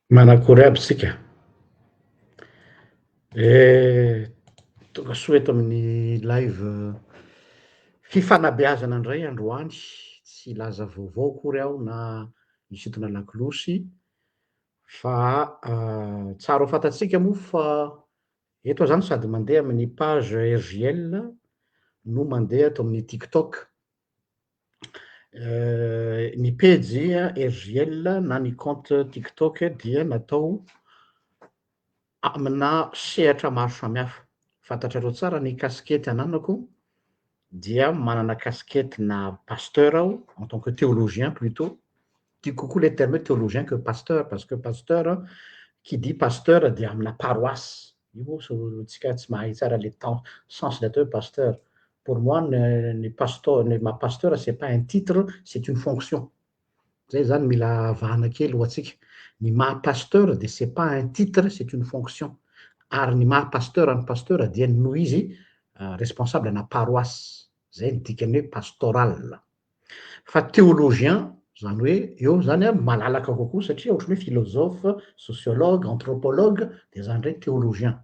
Manakory aby sika. Tonga soa eto amin'ny live fifanabeazana indray androany, tsy laza vaovao akory aho na misintona lakolosy fa tsara ho fantatsika moa fa eto aho zany sady mandeha amin'ny page RGL no mandeha ato amin'ny TikTok. Ny pejy RGL na ny compte TikTok dia natao amina sehatra maro samihafa. Fantatrareo tsara ny kaskety ananako dia manana kaskety na pasteur aho en tant que théologien plutôt. Tiako kokoa le terme théologien que pasteur parce que pasteur, qui dit pasteur dia amina paroisse. Io moa tsika tsy mahay tsara le sens de pasteur. Pour moi, le pasteur, c'est pas un titre, c'est une fonction. Zay zany mila vahana kely ho atsika. Ny maha-pasteur dia c'est pas un titre, c'est une fonction. Ary ny maha-pasteur ny pasteur dia noho izy responsable na paroisse. Zay ny dikany hoe pastoral. Fa théologien zany hoe eo zany malalaka kokoa satria ohatran'ny hoe philosophe, sociologue, anthropologue dia zany ndray théologien.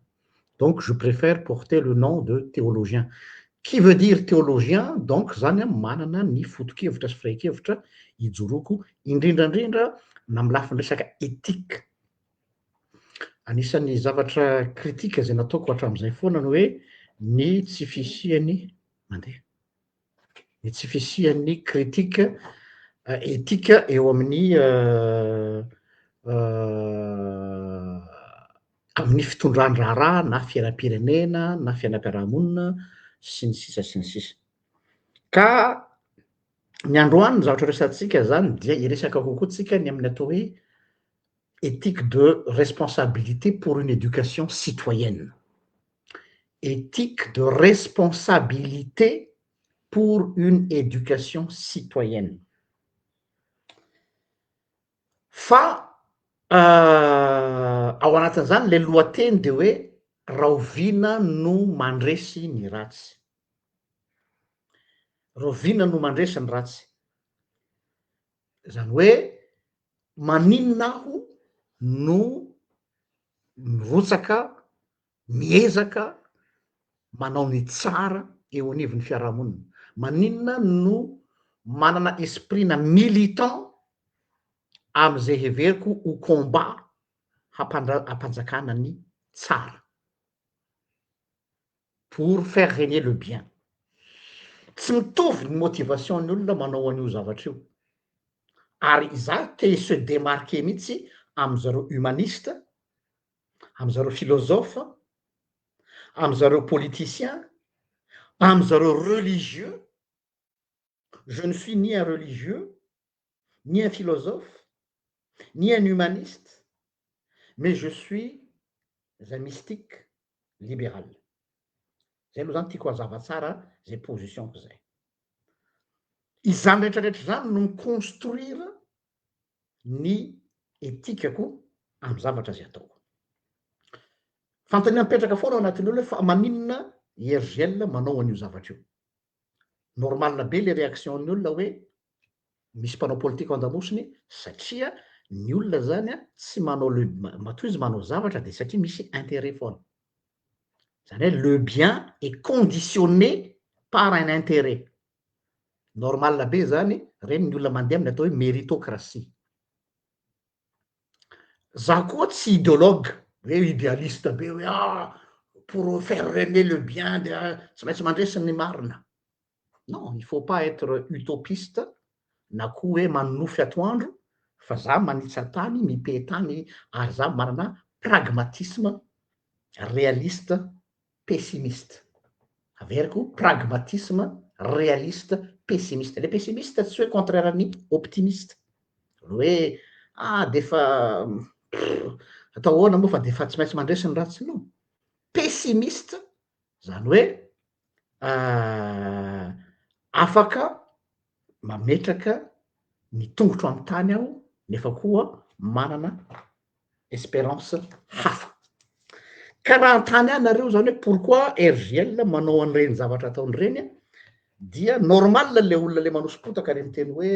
Donc je préfère porter le nom de théologien. Qui veut dire théologien? Donc zany manana ny foto-kevitra sy firainkevitra ijoroako indrindrandrindra na amin'ny lafiny resaka éthique. Anisan'ny zavatra kritika zay nataoko hatramin'izay foana ny hoe ny tsy fisiany ny tsy fisian'ny kritika éthique eo amin'ny amin'ny fitondran-draharaha na fiainam-pirenena na fiainam-piarahamonina sy ny sisa sy ny sisa. Ka ny androany ny zavatra resantsika zany dia hiresaka kokoa tsika ny amin'ny atao hoe éthique de responsabilité pour une éducation citoyenne. Éthique de responsabilité pour une éducation citoyenne. Fa ao anatin'izany le lohateny dia hoe rahoviana no mandresy ny ratsy. Rahoviana no mandresy ny ratsy. Zany hoe maninona aho no mirotsaka, miezaka manao ny tsara eo anivon'ny fiarahamonina. Maninona no manana esprit-na militant am'izay heveriko ho combat hampanjakana ny tsara pour faire régner le bien. Tsy mitovy ny motivation'ny olona manao an'io zavatra io. Ary izaho te se démarquer mihitsy am'zareo humaniste, am'zareo philosophe, am'zareo politicien, am'zareo religieux. Je ne suis ni un religieux, ni un philosophe, ni un humaniste, mais je suis un mystique libéral. Zay aloha zany tiako hazava tsara zay positionko zay. Izany rehetrarehetra zany no miconstruire ny etikako amy zavatra zay ataoko. Fanontaniana mipetraka foana ao anatin'ny olona fa maninona RGL manao an'io zavatra io. Normal be le réaction'ny olona hoe misy mpanao politika ao an-damosiny satria ny olona zany tsy manao matoa izy manao zavatra dia satria misy intérêt foana. Zany hoe le bien est conditionné par un intérêt. Normal be zany reny ny olona mandeha amin'ny atao hoe méritocratie. Zaho koa tsy idéologue hoe idéaliste be hoe pour faire régner le bien dia tsy maintsy mandresy ny marina. Non, il faut pas être utopiste na koa hoe manonofy atoandro fa za manitsy tany mipetany ary za manana pragmatisme réaliste pessimiste. Averiko pragmatisme réaliste pessimiste. Le pessimiste tsy hoe contraire ny optimiste. Hoe defa atao ahoana moa fa defa tsy maintsy mandresy ny ratsy no. Pessimiste zany hoe afaka mametraka ny tongotro amy tany aho nefa koa manana espérance hafa. Ka raha an-tany any nareo zany hoe pourquoi RGL manao an'ireny zavatra ataony reny dia normal le olona le manosompotaka reny teny hoe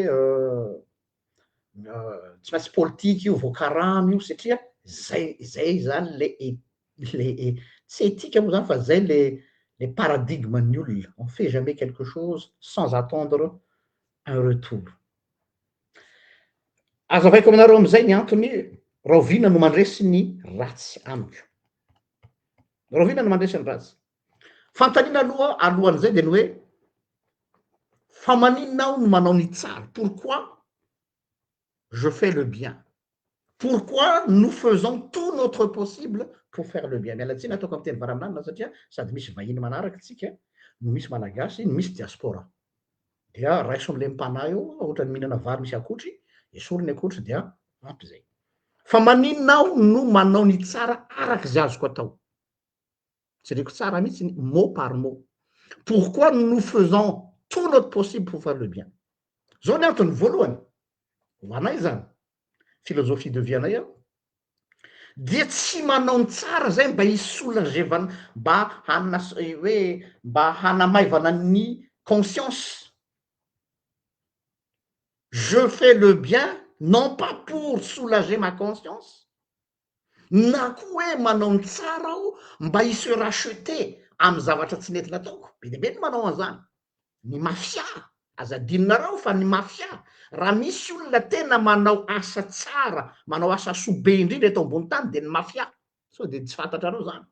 tsy maintsy politika io voakarano io satria zay zany le tsy éthique moa zany fa zay le paradigmen'ny olona. On fait jamais quelque chose sans attendre un retour. Azavaiko aminareo am'izay ny antony rahovina no mandresy ny ratsy amiko. Rahovina no mandresy ny ratsy. Fantaniana aloha alohan'izay de ny hoe fa maninona aho no manao ny tsara? Pourquoi je fais le bien? Pourquoi nous faisons tout notre possible pour faire le bien? Mialatsiny ataoko amin'ny teny varaminana satria sady misy vahiny manaraka tsika, no misy malagasy, no misy diaspora. Dia raiso am'le mipanahy eo, ohatra ny mihinana vary misy akotry, esoriny akotry dia ampy zay. Fa maninona aho no manao ny tsara arak'izay azoko atao? Jereko tsara mihitsy mot par mot. Pourquoi nous faisons tout notre possible pour faire le bien? Zao ny antony voalohany. Ho anay zany. Philosophie de vie anay aho. Dia tsy manao ny tsara zay mba hisolagevana, mba hoe mba hanamaivana ny conscience. Je fais le bien non pas pour soulager ma conscience, na koa hoe manao ny tsara aho mba hise racheter amy zavatra tsy nety nataoko. Be dia be ny manao an'izany. Ny mafia, azadinonareo fa ny mafia, raha misy olona tena manao asa tsara, manao asa soabe indrindra eto ambony tany de ny mafia. Sao de tsy fantatrareo zany.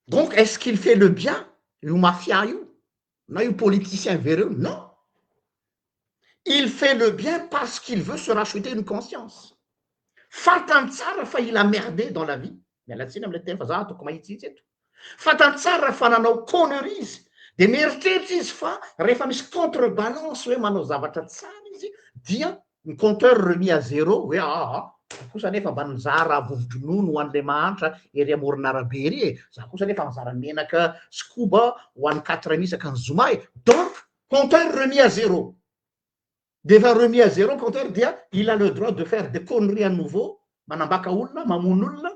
Donc est-ce qu'il fait le bien, io mafia io? Na io politicien véreux? Non. Il fait le bien parce qu'il veut se racheter une conscience. Fantany tsara fa il a merdé dans la vie. Mialatsiny am'le teny fa za toko mahitsitsy eto. Fantany tsara fa nanao connerie izy. De mieritreritra izy fa rehefa misy contrebalance hoe manao zavatra tsara izy, dia ny compteur remis à zéro hoe kosa nefa mba nizara vovo-dronono ho an'le mahantra ery amoron'arabe ery e. Za kosa nefa nizara menaka skoba ho an'ny 4 misaka ny zoma e. Donc compteur remis à zéro. De efa remis à zéro compteur dia il a le droit de faire des conneries à nouveau, manambaka olona, mamono olona,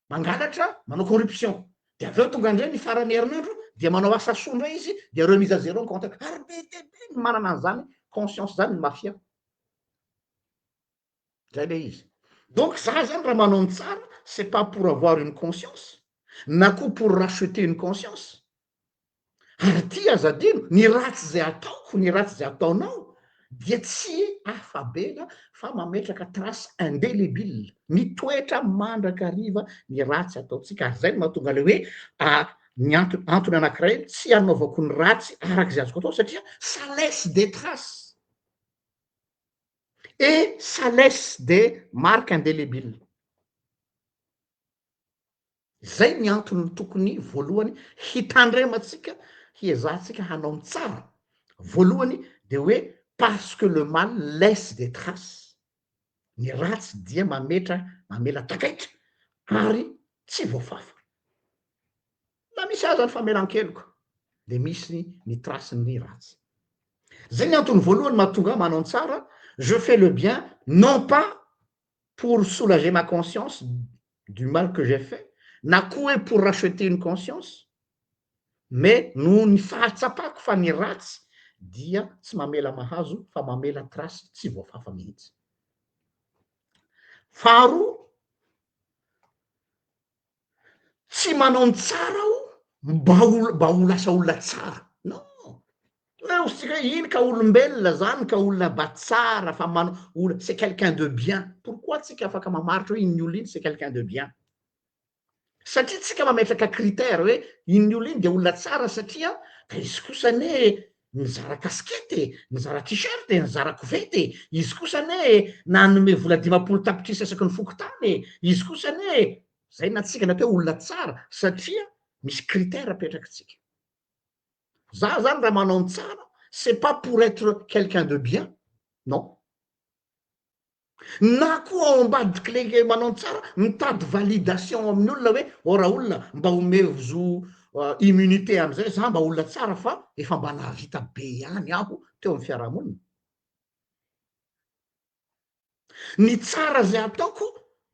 mangalatra, manao corruption. De aveo tonga indray ny farany herinandro dia manao asa soa izy dia remise à zéro ny compteur. Ary be dia be ny manana an'izany conscience zany ny mafia. Zay le izy. Donc za zany raha manao ny tsara, c'est pas pour avoir une conscience, na koa pour racheter une conscience. Ary ty azadino, ny ratsy zay ataoko, ny ratsy zay ataonao dia tsy afabela fa mametraka trace indélébile, mitoetra mandrakariva ny ratsy ataotsika. Ary zay no mahatonga le hoe ny antony anankiray tsy anaovako ny ratsy arak'izay azoko atao satria ça laisse des traces et ça laisse des marques indélébiles. Zay ny antony tokony voalohany hitandrematsika, hiezantsika hanao ny tsara. Voalohany de hoe parce que le mal laisse des traces. Ny ratsy dia mamela takaitra ary tsy voafafa. La misy aza ny famelan-keloko de misy ny trace-ny ratsy. Zay ny antony voalohany mahatonga manao tsara. Je fais le bien non pas pour soulager ma conscience du mal que j'ai fait, na koa pour racheter une conscience, mais noho ny fahatsapako fa ny ratsy dia tsy mamela mahazo fa mamela trace tsy voafafa mihitsy. Faharoa, tsy manao ny tsara aho mba ho lasa olona tsara. Non. Osika iny ka olombelona zany ka olona ba tsara fa c'est quelqu'un de bien. Pourquoi tsika afaka mamaritra hoe iny olona iny c'est quelqu'un de bien? Satria tsika mametraka critère hoe iny olona iny de olona tsara satria ka izy kosa ane nizara kaskety, nizara t-shirt, nizara kovety, izy kosa ane nanome vola 50 tapitrisa isaky ny fokotany, izy kosa ane zay na tsika natao olona tsara satria misy critère apetrakatsika. Za zany raha manao ny tsara, c'est pas pour être quelqu'un de bien, non. Na koa ao ambadiky le manao ny tsara mitady validation amin'ny olona hoe raha olona mba omezo immunité am'izay za mba olona tsara fa efa mba nahavita be ihany aho teo amin'ny fiarahamonina. Ny tsara zay ataoko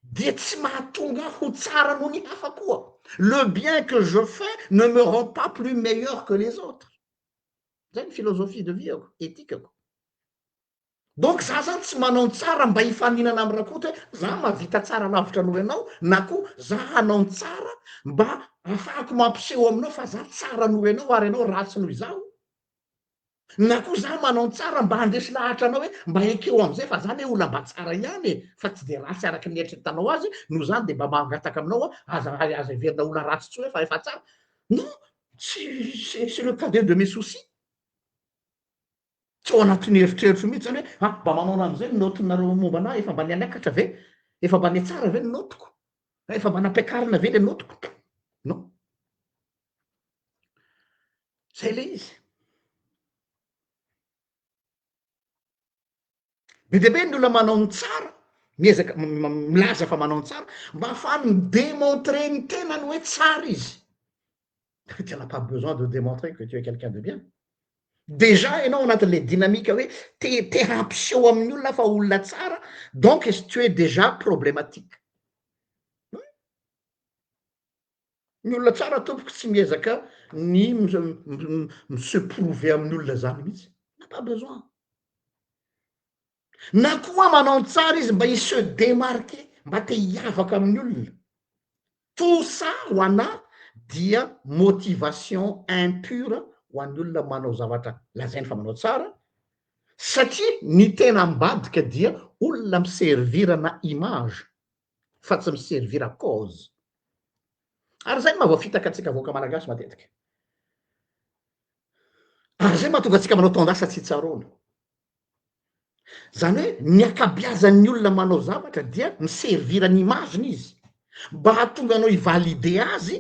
dia tsy mahatonga ho tsara noho ny hafa koa. Le bien que je fais ne me rend pas plus meilleur que les autres. Zay ny philosophie de vie éthique ako. donc za zany tsy manao tsara mba hifaninana amin'ny rakota hoe za mahavita tsara lavitra noho ianao na koa za hanao tsara mba ahafahako mampiseho aminao fa za tsara noho ianao ary ianao ratsy noho izaho na koa za manao tsara mba handresy lahatra anao hoe mba ekeo am'izay fa zany hoe olona-mba tsara ihany e fa tsy de ratsy araky ny eritreretanao azy noho zany de mba mangataka aminao a aza heverina olona ratsy tsoa hoe fa efa tsara non c'est le cadet de mes soucis tsy ao anatin'ny eritreritro mihitsy zany hoe mba manao am'izay ny notinareo momba anahy efa mba nianakatra ve efa mba niatsara ve ny notiko efa mba nampiakarina ve le notiko non zay le izy be de be ny olona manao ny tsara miezaka milaza fa manao ny tsara mba ahafahany midemontre ny tenany hoe tsara izy tu n'as pas besoin de démontrer que tu es quelqu'un de bien déjà ianao anatin'le dynamika hoe te hampiseho amin'ny olona fa olona tsara donc tu es déjà problématique ny olona tsara tompoko tsy miezaka ny se prouver amin'ny olona zany mihitsy n'a pas besoin na koa manao tsara izy mba ise démarquer mba te hiavaka amin'ny olona tout ça ho ana dia motivation impure ho an'ny olona manao zavatra lazainy fa manao tsara satria ny tena ambadika dia olona miservirana image fa tsy miservira cause ary zay mahavoafitaka atsika voaka malagasy matetika ary zay mahatonga atsika manao tendance tsy tsaroana zany hoe ny akabiazan'ny olona manao zavatra dia miservira ny imageny izy mba hahatonga anao ivalide azy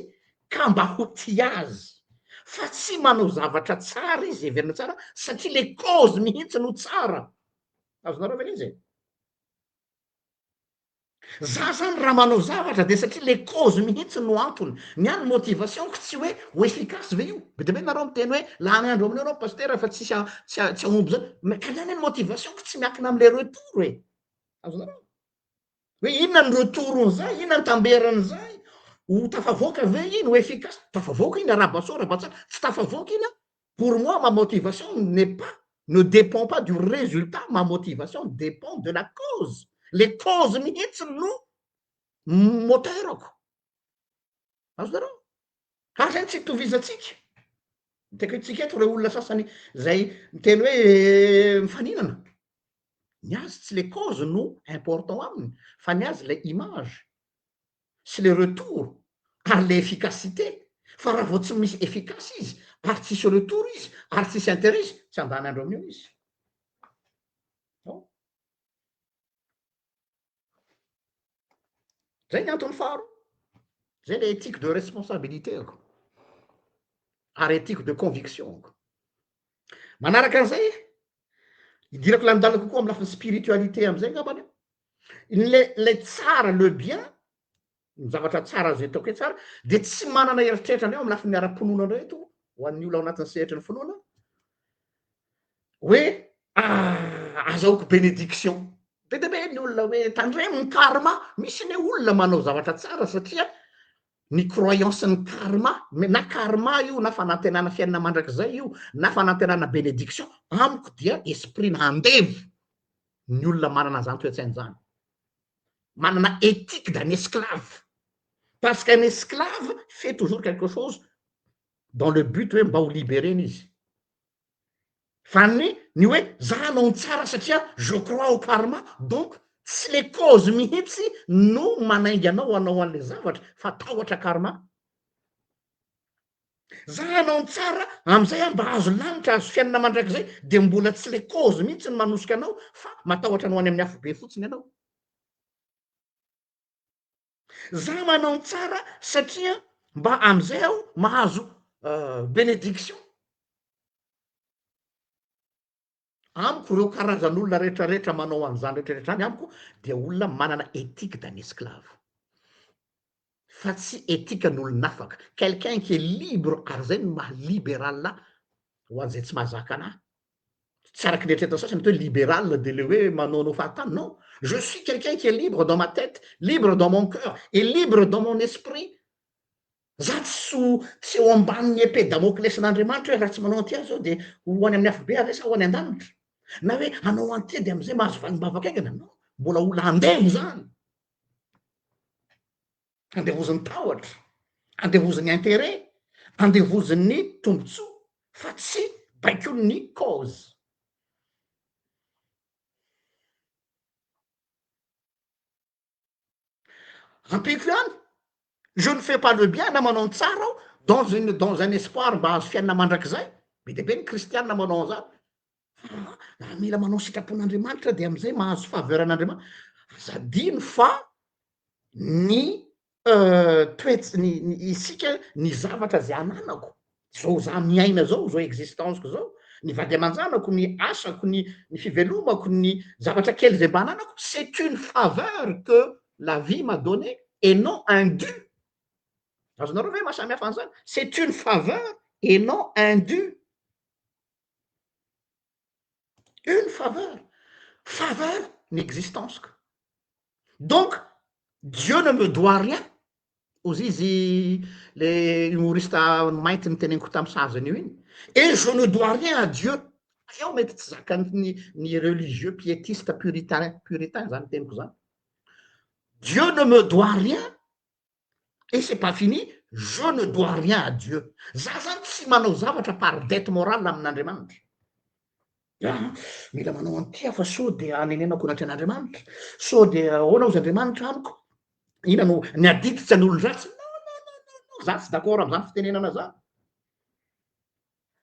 ka mba ho ty azy fa tsy manao zavatra tsara izy heverina tsara satria le cause mihitsy no tsara azonareo ve izy za zany raha manao zavatra de satria le cause mihitsy no antony ny any motivationko tsy hoe ho efficace ve io be de be nareo miteny hoe laha ny andro amin'io anao paster fa tsisy tsy ahomby zany ma ka niany any motivationko tsy miankina am'le retour e azonareo hoe inona ny retourn'zay inona ny tamberan'zay ho tafavoaka ve iny ho efficace tafavoaka iny arabaso rabatsara tsy tafavoaka iny a pour moi ma motivation n'est pas ne dépend pas du résultat ma motivation dépend de la cause le cause mihitsy no moterako azonareo ary zany tsy hitovizatsika teka tsika eto reo olona sasany zay miteny hoe mifaninana ny azy tsy le cause no important aminy fa ny azy le image sy le retour ary le efficacité fa raha vao tsy misy efficace izy ary tsisy retour izy ary tsisy intérêt izy tsy andany andro amin'io izy zay ny antony faharo zay le éthique de responsabilitéko ary éthique de convictionko manaraka an'izay idirako landala kokoa amy lafiny spiritualité am'izay ngambany le tsara le bien ny zavatra tsara zay ataoko hoe tsara de tsy manana eritreritra andreo amy lafiny miara-ponona reto ho an'ny olo ao anatin'ny sehatry ny finoana hoe azahoako bénédiction be de be ny olona hoe tandremo ny karma misy ny olona manao zavatra tsara satria ny croyance ny karma na karma io na fanantenana fiainana mandrakizay io na fanantenana bénédiction amiko dia esprit na andevo ny olona manana zany toetsainy zany manana éthique d'un esclave parce qu'un esclave fait toujours quelque chose dans le but hoe mba ho libéreny izy fa ny hoe za hanao ny tsara satria je crois au karma donc tsy le cause mihitsy no manaingy anao anao an'le zavatra fa tahotra karma za hanao ny tsara am'izay a mba azo lanitra azo fiainana mandrakizay de mbola tsy le cause mihitsy ny manosika anao fa matahotra no any amin'ny afobe fotsiny ianao za manao ny tsara satria mba am'izay aho mahazo bénédiction amiko reo karazan'olona rehetrarehetra manao an'izany rehetrarehetra any amiko de olona manana éthique d'un esclave fa tsy éthique n'olon'afaka quelqu'un qui est libre ary zay no maha libéral ho an'izay tsy mahazaka anahy tsy araky nieritreretana sasany hoe libéral de le hoe manaonao fahatany non je suis quelqu'un qui est libre dans ma tête libre dans mon cœur et libre dans mon esprit za tsy eo ambanin'ny épée damoclès n'andriamanitra hoe raha tsy manao anty azy zao de ho any amin'ny afobe avy sa ho any an-danitra na hoe anao antedy am'izay mahazo vanim-bavaka aingana no mbola ola andemo zany andevoziny tahotra andevoziny intérêt andevoziny tombontsoa fa tsy baikony cause ampiko ihany je ne fais pas le bien na manao ny tsara aho dans un espoir mba azo fiainana mandrakizay be de be ny kristianina manao an'zany mila manao sitrapon'andriamanitra de am'izay mahazo faveran'andriamanitra azadiny fa ny toetsy ny isika ny zavatra zay ananako zao za miaina zao zao existenceko zao ny vady aman-janako ny asako ny fivelomako ny zavatra kely zay mba ananako c'est une faveur que la vie m'a donné et non un dû azonareo ve mahasamihafa an'zany c'est une faveur et non un dû une faveur ny existenceko donc Dieu ne me doit rien ozy izy le humoriste mainty nyteneniko tamy sazany io iny et je ne dois rien à Dieu eo mety tsy zakany religieux piétiste puritain zany teniko zany Dieu ne me doit rien et c'est pas fini je ne dois rien à Dieu za zany tsy manao zavatra par dette morale amin'Andriamanitra mila manao an'ity fa so de anenenako natry an'Andriamanitra so de ahoana ozy Andriamanitra amiko ina no ny adititsy an'olon-dratsy non za tsy d'accord am'zany fitenenana zany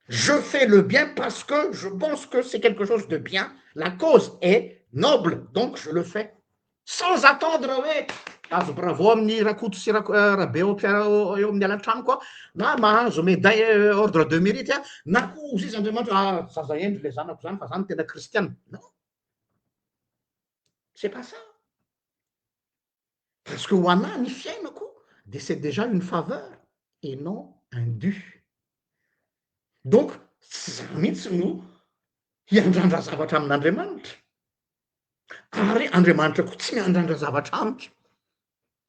je fais le bien parce que je pense que c'est quelque chose de bien la cause est noble donc je le fais sans attendre hoe azo bravo amin'ny rakoto sy rabe eo amin'ny alatranoko a na mahazo médaille ordre de mérite a na ko ozy izy Andriamanitra zaza endry le zanako zany fa zany tena kristiana non c'est pas ça parce que ho anahy ny fiainako de c'est déjà une faveur et non un dû donc tsy za mihitsy no hiandrandra zavatra amin'Andriamanitra ary Andriamanitra ko tsy miandrandra zavatra amiko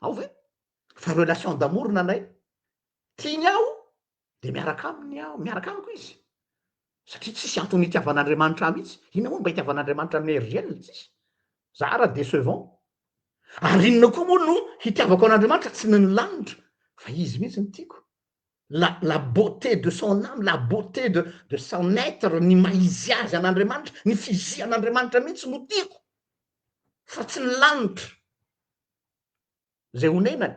ao ve fa relation d'amour nanay tiany aho de miaraka aminy aho miaraka amiko izy satria tsisy antony itiavan'Andriamanitra a mihitsy ina moa mba itiavan'Andriamanitra amin'ny hergele tsisy za raha décevant ary inona koa moa no hitiavako an'Andriamanitra tsy ny lanitra fa izy mihitsy ny tiako la beauté de son âme la beauté de son être ny maizy azy an'Andriamanitra ny fizian'Andriamanitra mihitsy no tiako fa tsy ny lanitra zay honenany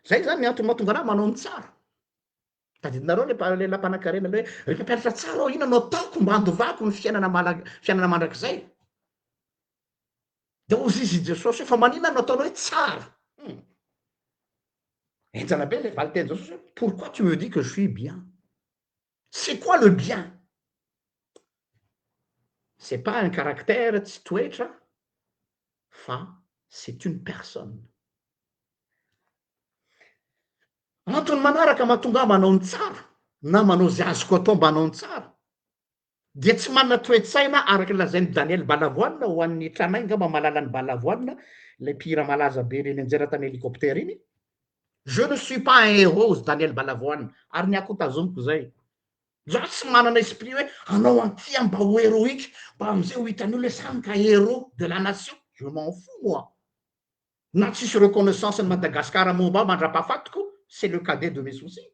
zay zany antony mahatonga anahy manao ny tsara tadidinareo le lampanankarena le hoe rehefa mpianatra tsara ao ina no ataoko mba handovako ny fiainana mandrakizay de ozy izy Jesosy fa manina no ataonao hoe tsara enjana be le valy teny Jesosy hoe pourquoi tu me dis que je suis bien c'est quoi le bien c'est pas un caractère tsy toetra fa c'est une personne antony manaraka mahatonga manao ny tsara na manao zay azoko atao mba hanao ny tsara dia tsy manana toe-tsaina araky lazainy Daniel Balavoine ho an'ny tranay ngamba malala ny Balavoine le mpihira malaza be reny anjera tany hélicoptère iny je ne suis pas un héros ozy Daniel Balavoine ary ny ako tazomiko zay za tsy manana esprit hoe anao antia mba ho héroïque mba am'izay ho hitan'olo hoe samy ka héros de la nation je m'en fous moi na tsisy reconnaissance ny Madagasikara momba mandra-pahafatiko c'est le cadet de mes soucis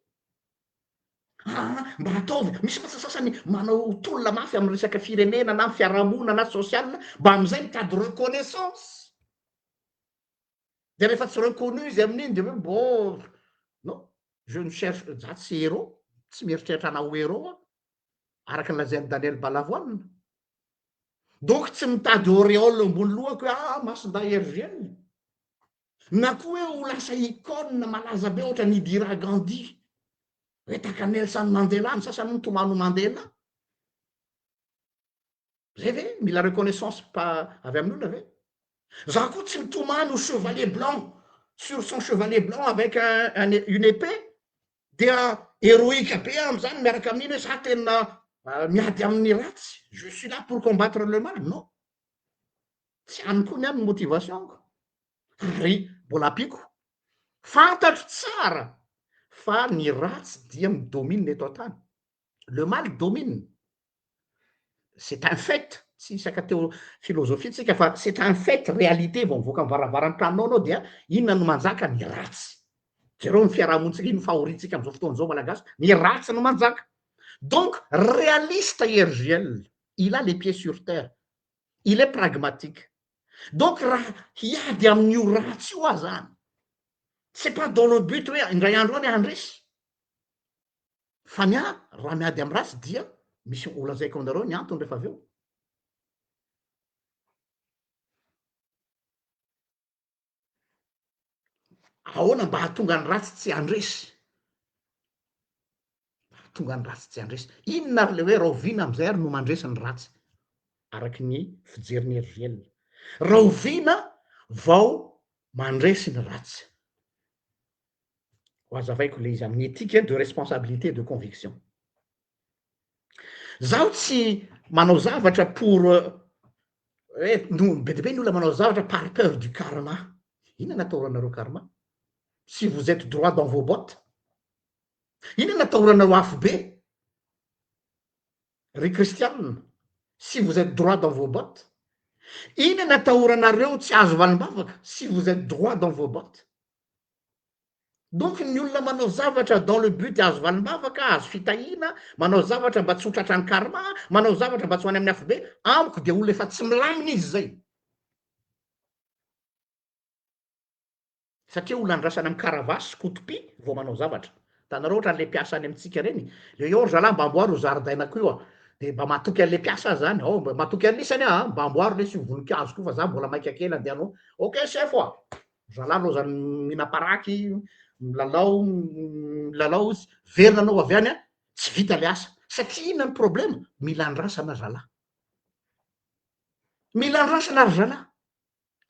mba ataovy misy masasasany manao tolona mafy amy resaka firenena na fiarahamonina na sosialina mba am'izay mitady reconnaissance de rehefa tsy reconnu izy amin'iny de hoe bon non je ne cherche za tsy héros tsy mieritreritra anao héros a araky ny lazainy Daniel Balavoine donc tsy mitady auréole ambony lohako hoe mason-dahy hergele na koa hoe ho lasa icône malaza be ohatra ny Indira Gandhi hoe taka Nelson Mandela ny sasany nitomano Mandela zay ve mila reconnaissance pa avy amin'olona ve za koa tsy mitomany au chevalier blanc sur son chevalier blanc avec une épée dia héroïque be am'zany miaraka amin'iny hoe za tena miady amin'ny ratsy je suis là pour combattre le mal non tsy any koa ny any ny motivationko ary mbola ampiko fantatro tsara fa ny ratsy dia midomine eto an-tany. Le mal domine. C'est un fait. Tsy isaka teo philosophie tsika fa c'est un fait, réalité vao mivoaka mivaravaran'ny tranonao anao dia inona no manjaka? Ny ratsy. Jereo ny fiarahamonitsika iny fahorintsika am'izao fotoan'izao malagasy, ny ratsy no manjaka. Donc, réaliste IRGL, il a les pieds sur terre. Il est pragmatique. Donc, raha hiady amin'io ratsy io zany. C'est pas dans le but hoe indray andro any handresy. Fa ny raha miady amin'ny ratsy dia misy olazaiko aminareo ny antony rehefa avy eo. Ahoana mba hahatonga ny ratsy tsy handresy? Tonga ny ratsy tsy handresy. Inona le hoe rahoviana am'izay ary no mandresy ny ratsy? Araky ny fijeriny RGL. Rahoviana vao mandresy ny ratsy. Ho azavaiko le izy amin'ny éthique de responsabilité de conviction. Zaho tsy manao zavatra pour hoe be dia be ny olona manao zavatra par peur du karma. Inona natahoranareo karma? Si vous êtes droit dans vos bottes. Inona natahoranareo afo be? Ry kristianina, si vous êtes droit dans vos bottes. Inona natahoranareo tsy azo valim-bavaka? Si vous êtes droit dans vos bottes. Donc ny olona manao zavatra dans le but azo valim-bavaka, azo fitahina, manao zavatra mba tsy ho tratran'ny karma, manao zavatra mba tsy ho any amin'ny afo be, amiko dia olona efa tsy milamina izy zay. Satria olona andrasana amin'ny karavasy, kotopi, vao manao zavatra. Hitanareo ohatra an'le mpiasa any amintsika reny, le io zalahy mba amboaro zaridainako io de mba matoky an'le mpiasa zany, mba matoky anisany mba amboaro le sy voninkazo koa fa za mbola maika kely andehanao. Ok chef zalahy aloha zany minaparaky, milalao izy, verina anao avy any tsy vita le asa. Satria inona ny problème? Mila andrasana zalahy. Mila andrasana ary zalahy.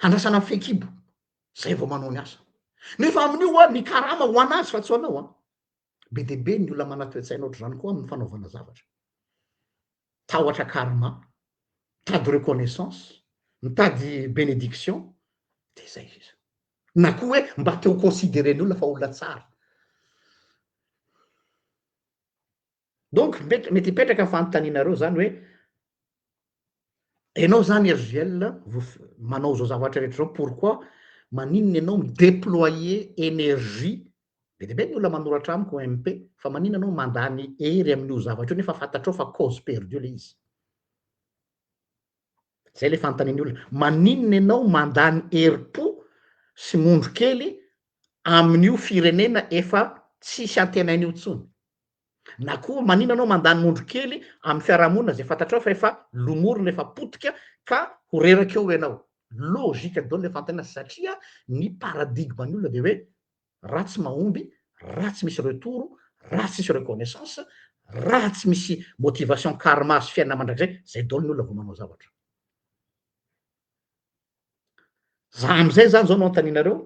Andrasana amin'ny fekibo. Zay vao manao ny asa. Nefa amin'io ny karama ho anazy fa tsy ho anao be dia be ny olona mana-toe-tsaina ohatry zany koa amin'ny fanaovana zavatra. Tahotra karma, mitady reconnaissance, mitady bénédiction, de zay izy. Na koa hoe mba teo considéré ny olona fa olona tsara. Donc mety hipetraka amin'ny fanontanianareo zany hoe ianao zany RGL manao zao zavatra rehetra zao, pourquoi maninona ianao midéployer énergie? Be dia be ny olona manoratra amiko MP, fa maninona anao mandany hery amin'io zavatra io nefa fantatrao fa cause perdue le izy. Zay le fanontanian'ny olona. Maninona ianao mandany herim-po sy mondro kely amin'io firenena efa tsisy antenain'io tsony? Na koa maninona anao mandany mondro kely amin'ny fiarahamonina zay fantatrao fa efa lomorona, efa potika ka ho reraka eo ianao? Logika daholo le fanontaniana, satria ny paradigme ny olona dia hoe ratsy mahomby, ratsy misy retour, ratsy misy reconnaissance, ratsy misy motivation karma sy fiainana mandrakizay, zay daholo ny olona vao manao zavatra. Za am'izay zany zao no anontanianareo,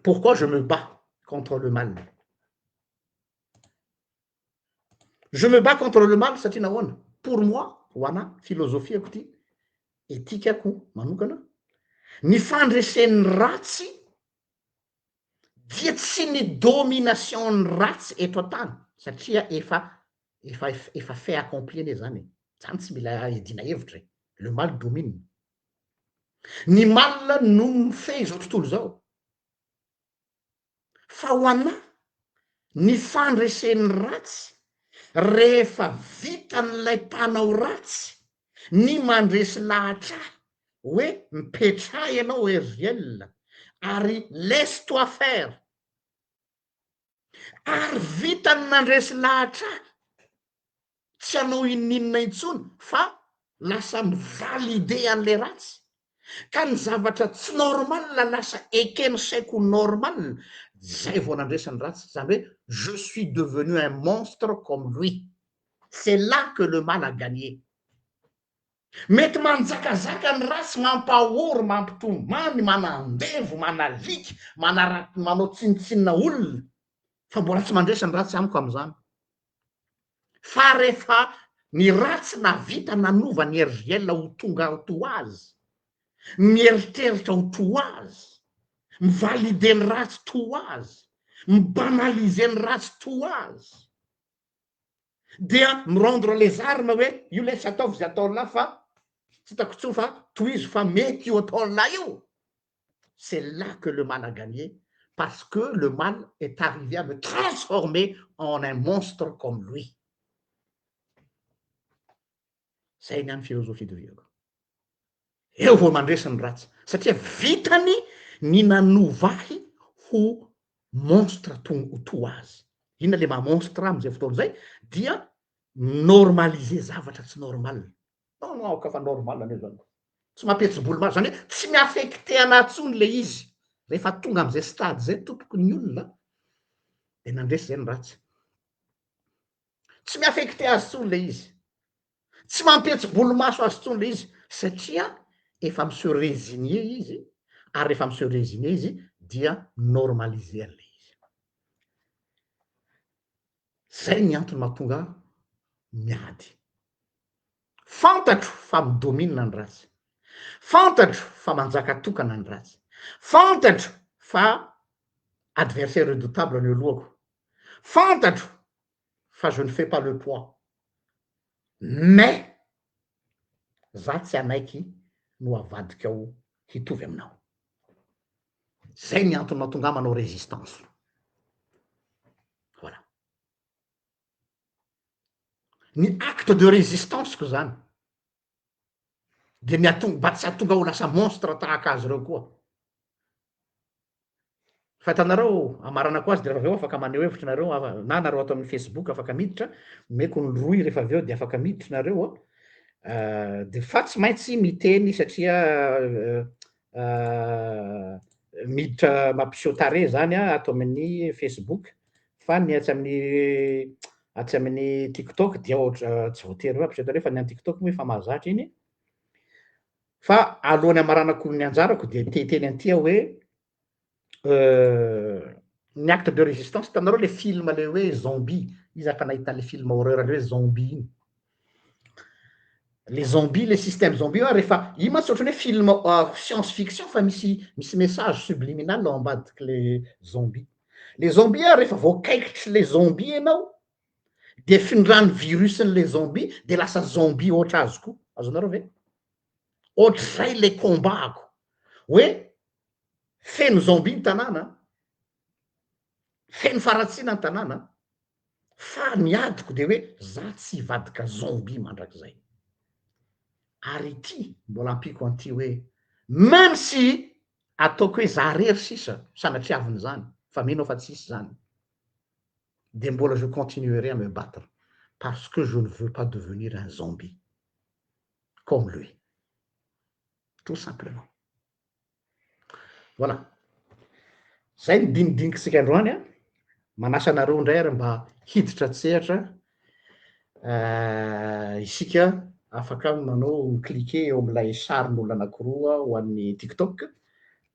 pourquoi je me bats contre le mal? Je me bats contre le mal satria nahoana? Pour moi, ho ana filosofia ako ty, etika ako manokana, ny fandresen'ny ratsy dia tsy ny domination ny ratsy eto an-tany, satria efa fait accompli anie zany. Zany tsy mila edina hevitra. Le mal domine. Ny mal no mifehy zao tontolo zao. Fa ho anahy ny fandresen'ny ratsy rehefa vitan'ilay mpanao ratsy ny mandresy lahatra hoe mipetraha ianao RGL ary laisse-toi faire, ary vitany mandresy lahatra tsy hanao ininona intsony fa lasa mivalide an'le ratsy, ka ny zavatra tsy normal lasa ekeny saiko normal, zay vao nandresany ratsy. Zany hoe je suis devenu un monstre comme lui. C'est là que le mal a gagné. Mety manjakazaka ny ratsy, mampahory, mampitomany, manandevo, manaliky, manao tsinitsinina olona, fa mbola tsy mandresany ratsy amiko am'izany. Fa rehefa ny ratsy navita nanova ny RGL ho tonga ho to azy, mieritreritra ho to azy, mivalide ny ratsy to azy, mibanaliser ny ratsy to azy dia mirendre les armes hoe io le tsy ataovy zay ataon'la fa tsy hitako tso fa tohizo fa mety io ataon'la io. C'est là que le mal a gagné, parce que le mal est arrivé à me transformer en un monstre comme lui. Zay niany philosophie de vieko. Eo vao mandresy ny ratsy satria vitany ny nanovahy ho monstre to azy. Inona le mamonstre am'izay fotoana zay dia normaliser zavatra tsy normal. Non ka fa normal ane zany. Tsy mampetsy-bolo maro zany hoe tsy miaffecte anatsony le izy rehefa tonga am'izay stady zay tompoko ny olona de nandresy zay ny ratsy. Tsy miaffecte azy tsony le izy, tsy mampetsy-bolo maso azy tsony le izy satria efa mi se résigner izy ary rehefa mi se résigner izy dia normaliser an'le izy. Zay ny antony mahatonga miady. Fantatro fa midomina ny ratsy, fantatro fa manjaka tokana ny ratsy, fantatro fa adversaire redoutable ny alohako, fantatro fa je ne fais pas le poids, mais za tsy anaiky no avadikao hitovy aminao. Zay ny antony mahatonga manao résistance. Voilà. Ny acte de résistance ko zany de mba tsy hahatonga ho lasa monstre tahaka azy reo koa. Fahitanareo amaranako azy de rehefa avy eo afaka maneho hevitry nareo na nareo ato amin'ny Facebook afaka miditra omeko ny roy rehefa avy eo de afaka miditry nareo de fa tsy maintsy miteny satria miditra mampiseho tare zany ato amin'ny Facebook fa ny atsy amin'ny TikTok dia ohatra tsy voatery hoe mampiseho tare fa ny any TikTok moa efa mahazatra iny fa alohan'ny amaranako ny anjarako de teteny antia hoe ny acte de résistance hitanareo le film le hoe zombie izy afa nahita le film horreur le hoe zombie iny le zombie le système zombie rehefa io mantsy ohatrany hoe film science fiction fa misy message subliminal ao ambadiky le zombie rehefa voakaikitry le zombie ianao de findrany virusn'le zombie de lasa zombie ohatra azy koa azonareo ve ohatra zay le combatako hoe feno zombie ny tanàna, feno faratsiana ny tanàna fa miadiko de hoe za tsy hivadika zombie mandrakizay. Ary ity mbola ampiko an'ity hoe même si ataoko hoe za rery sisa sanatriaviny zany fa mino fa tsisy zany de mbola je continuerai à me battre parce que je ne veux pas devenir un zombie comme lui, tout simplement. Voilà. Zay ny dinidiniky androany manasa anareo ndray ary mba hiditra tsehatra isika afaka manao micliquer eo am'lay sarin'olo anakiroa ho an'ny TikTok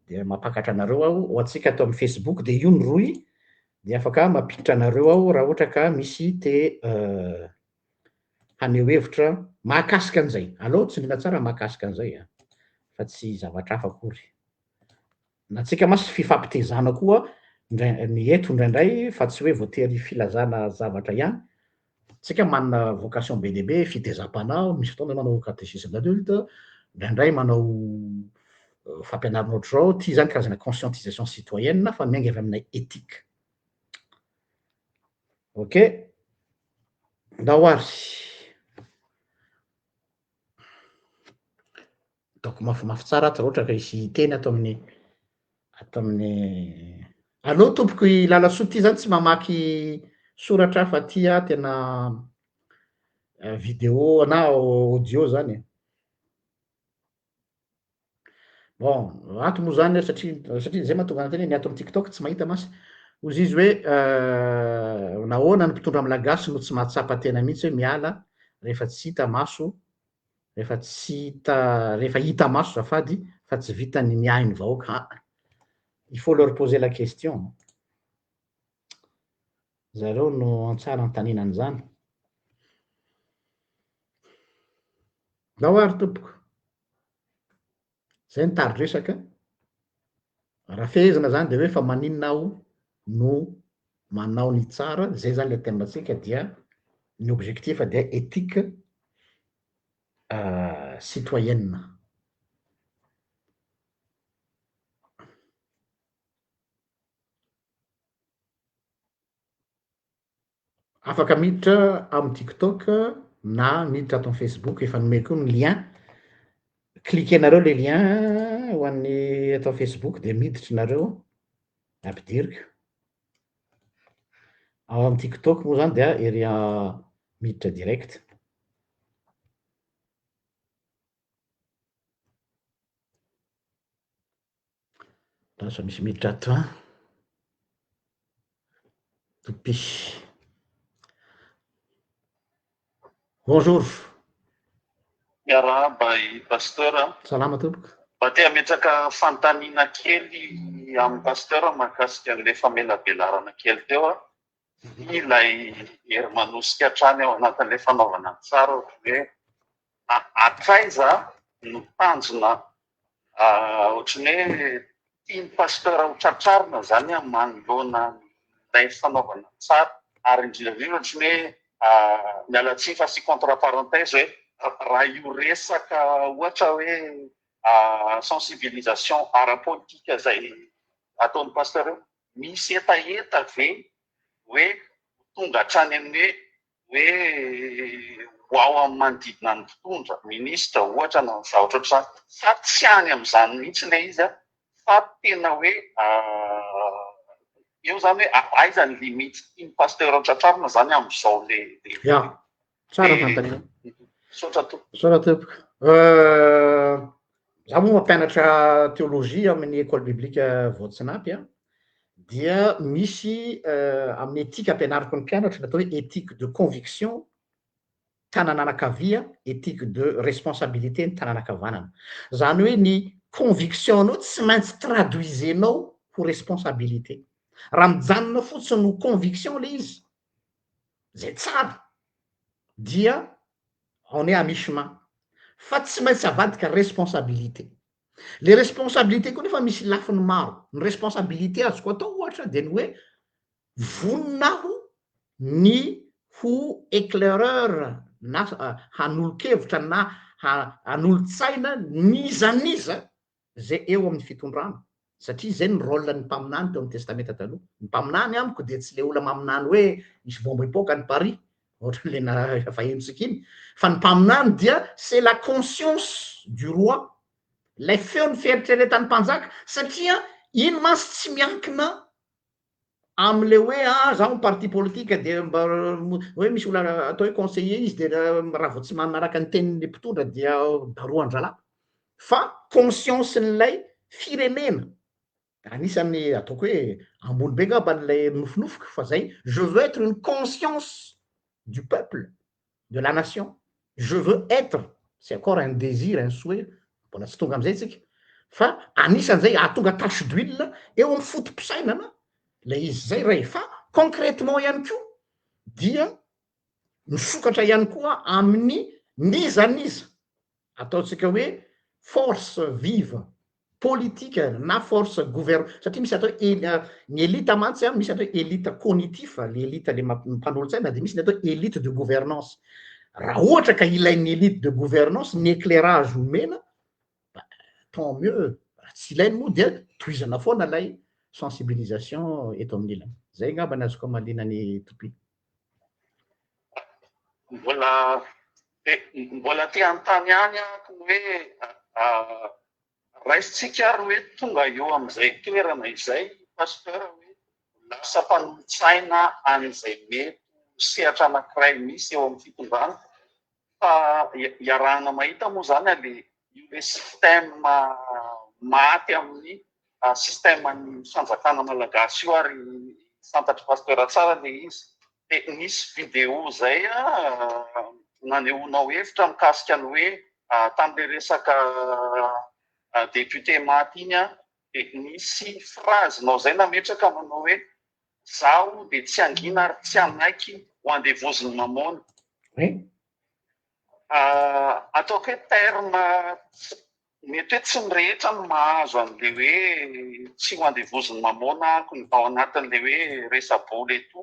de mampakatra anareo aho ho atsika atao amin'ny Facebook de io ny roy de afaka mampiditra anareo aho raha ohatra ka misy te haneho hevitra mahakasika an'izay. Aleo tsindriana tsara mahakasika an'izay fa tsy zavatra hafa akory. Natsika masy fifampitezana koa ny eto indraindray fa tsy hoe voatery filazana zavatra ihany. Tsika manana vocation be deaibe fitezam-panao, misy fotoana manao catéchisme d'adulte, indraindray manao fampianarana ohatr'izao, ty zany karazana conscientisation citoyenne fa miainga avy aminay éthique. Ok, dahoary donc mafimafy tsara raha ohatra ka hisy teny atao amin'ny allo tompoko ilala soa ty zany tsy mamaky soratra fa ty tena vidéo na audio zany. Bon ato moa zany satria zay mahatonga anteny ny ato amin'ny TikTok tsy mahita masy ozy izy hoe nahoana ny mpitondra malagasy no tsy mahatsapa tena mihitsy hoe miala rehefa tsy hita maso rehefa hita maso zafady fa tsy vitany miahy ny vahoaka. Il faut leur poser la question. Zareo no antsara antanina an'izany. Dahoary tompoko. Zay ny tary resaka. Raha fehezana zany de hoe fa maninona aho no manao ny tsara, zay zany le temantsika dia ny objectif dia éthique citoyenne. Afaka miditra amin'ny TikTok na miditra ato amin'ny Facebook, efa nomeko ny lien, cliquenareo le lien ho an'ny atao Facebook de miditra nareo ampidiriko. Ao amin'ny TikTok moa zany dia ery miditra direct. Lasa misy miditra ato Toupy. Bonjour. Miarahaba i pasteur. Salama tompoko. Mba te hametraka fanontaniana kely amin'ny pasteur mahakasika an'ilay famelabelarana kely teo ilay hery manosika hatrany ao anatin'ilay fanaovana tsara hoe atraiza no tanjona ohatrany hoe tiany pasteur ho tratrarina zany manoloana ilay fanaovana tsara ary indrindra ohatrany hoe mialatsy fa sy contre parenthèse hoe raha io resaka ohatra hoe sensibilisation ara-politika zay ataon'ny pasteur misy etaeta ve hoe tonga hatrany amin'ny hoe ho ao amin'ny manodidina ny mpitondra ministra ohatra na ny zavatra ohatr'izany fa tsy any amin'izany mihitsy ilay izy fa tena hoe eo zany hoe aiza ny limite tiany pasteur tratrarina zany amin'izao le ya tsara fanontaniana. Sotra tompoko. Zaho moa mampianatra théologie amin'ny école biblique Voatsinapy dia misy amin'ny éthique ampianariko ny mpianatra natao hoe éthique de conviction tanananakavia, éthique de responsabilité ny tananakavanana. Zany hoe ny conviction-nao tsy maintsy traduisenao ho responsabilité. Raha mijanona fotsiny ho conviction le izy zay tsara dia on est à mi-chemin fa tsy maintsy avadika responsabilité. Le responsabilité koa nefa misy lafiny maro. Ny responsabilité azoko atao ohatra de ny hoe voninaho ny ho éclaireur na hanolo-kevitra na hanolo-tsaina nizaniza zay eo amin'ny fitondrana satria zay ny rôle-ny mpaminany teo amin'ny testamenta taloha. Ny mpaminany amiko de tsy le olona maminany hoe misy bombe époque ny Paris ohatran'le na fahentsika iny fa ny mpaminany dia c'est la conscience du roi, lay feony fieritreretan'ny mpanjaka satria iny mantsy tsy miankina am'le hoe zaho parti politique de mba hoe misy olona atao hoe conseiller izy de raha vao tsy manaraka ny tenin'ny mpitondra dia daroan-dralahy fa conscience n'ilay firenena. Anisan'ny ataoko hoe ambony be ngamba n'ilay nofinofiko fa zay je veux être une conscience du peuple, de la nation. Je veux être, c'est encore un désir, un souhait, mbola tsy tonga am'izay tsika fa anisan'izay ahatonga tache d'huile eo amin'ny fotom-pisainana le izy zay ray fa concrètement ihany koa dia misokatra ihany koa amin'ny nizaniza ataontsika hoe force vive politique na force satria misy atao ny élite mantsy misy atao élite cognitif le élite le mpanolo-tsaina de misy ny atao élite de gouvernance. Raha ohatra ka ilain'ny élite de gouvernance ny éclairage omena tant mieux. Tsy ilainy moa dia tohizana foana lay sensibilisation eto amin'ny ilany. Zay ngamba ny azoko malina ny Toupy. Mbola te antany any hoe raisitsika ary hoe tonga eo amin'izay toerana izay pasteur hoe lasa mpanolo-tsaina an'izay mety sehatra anankiray misy eo amin'ny fitondrana fa iarahana mahita moa zany le système maty amin'ny système-ny fanjakana malagasy io ary fantatry pasteur tsara le izy de nisy vidéo zay nanehoanao hevitra mikasika ny hoe tam'le resaka député maty iny de nisy phrase-nao zay nametraka manao hoe zaho de tsy angina ary tsy anaiky ho andevoziny mamona. Oui. Ataoko hoe terme mety hoe tsy mirehetra no mahazo an'le hoe tsy ho andevoziny mamoana ako ny ao anatin'le hoe resa-bola eto.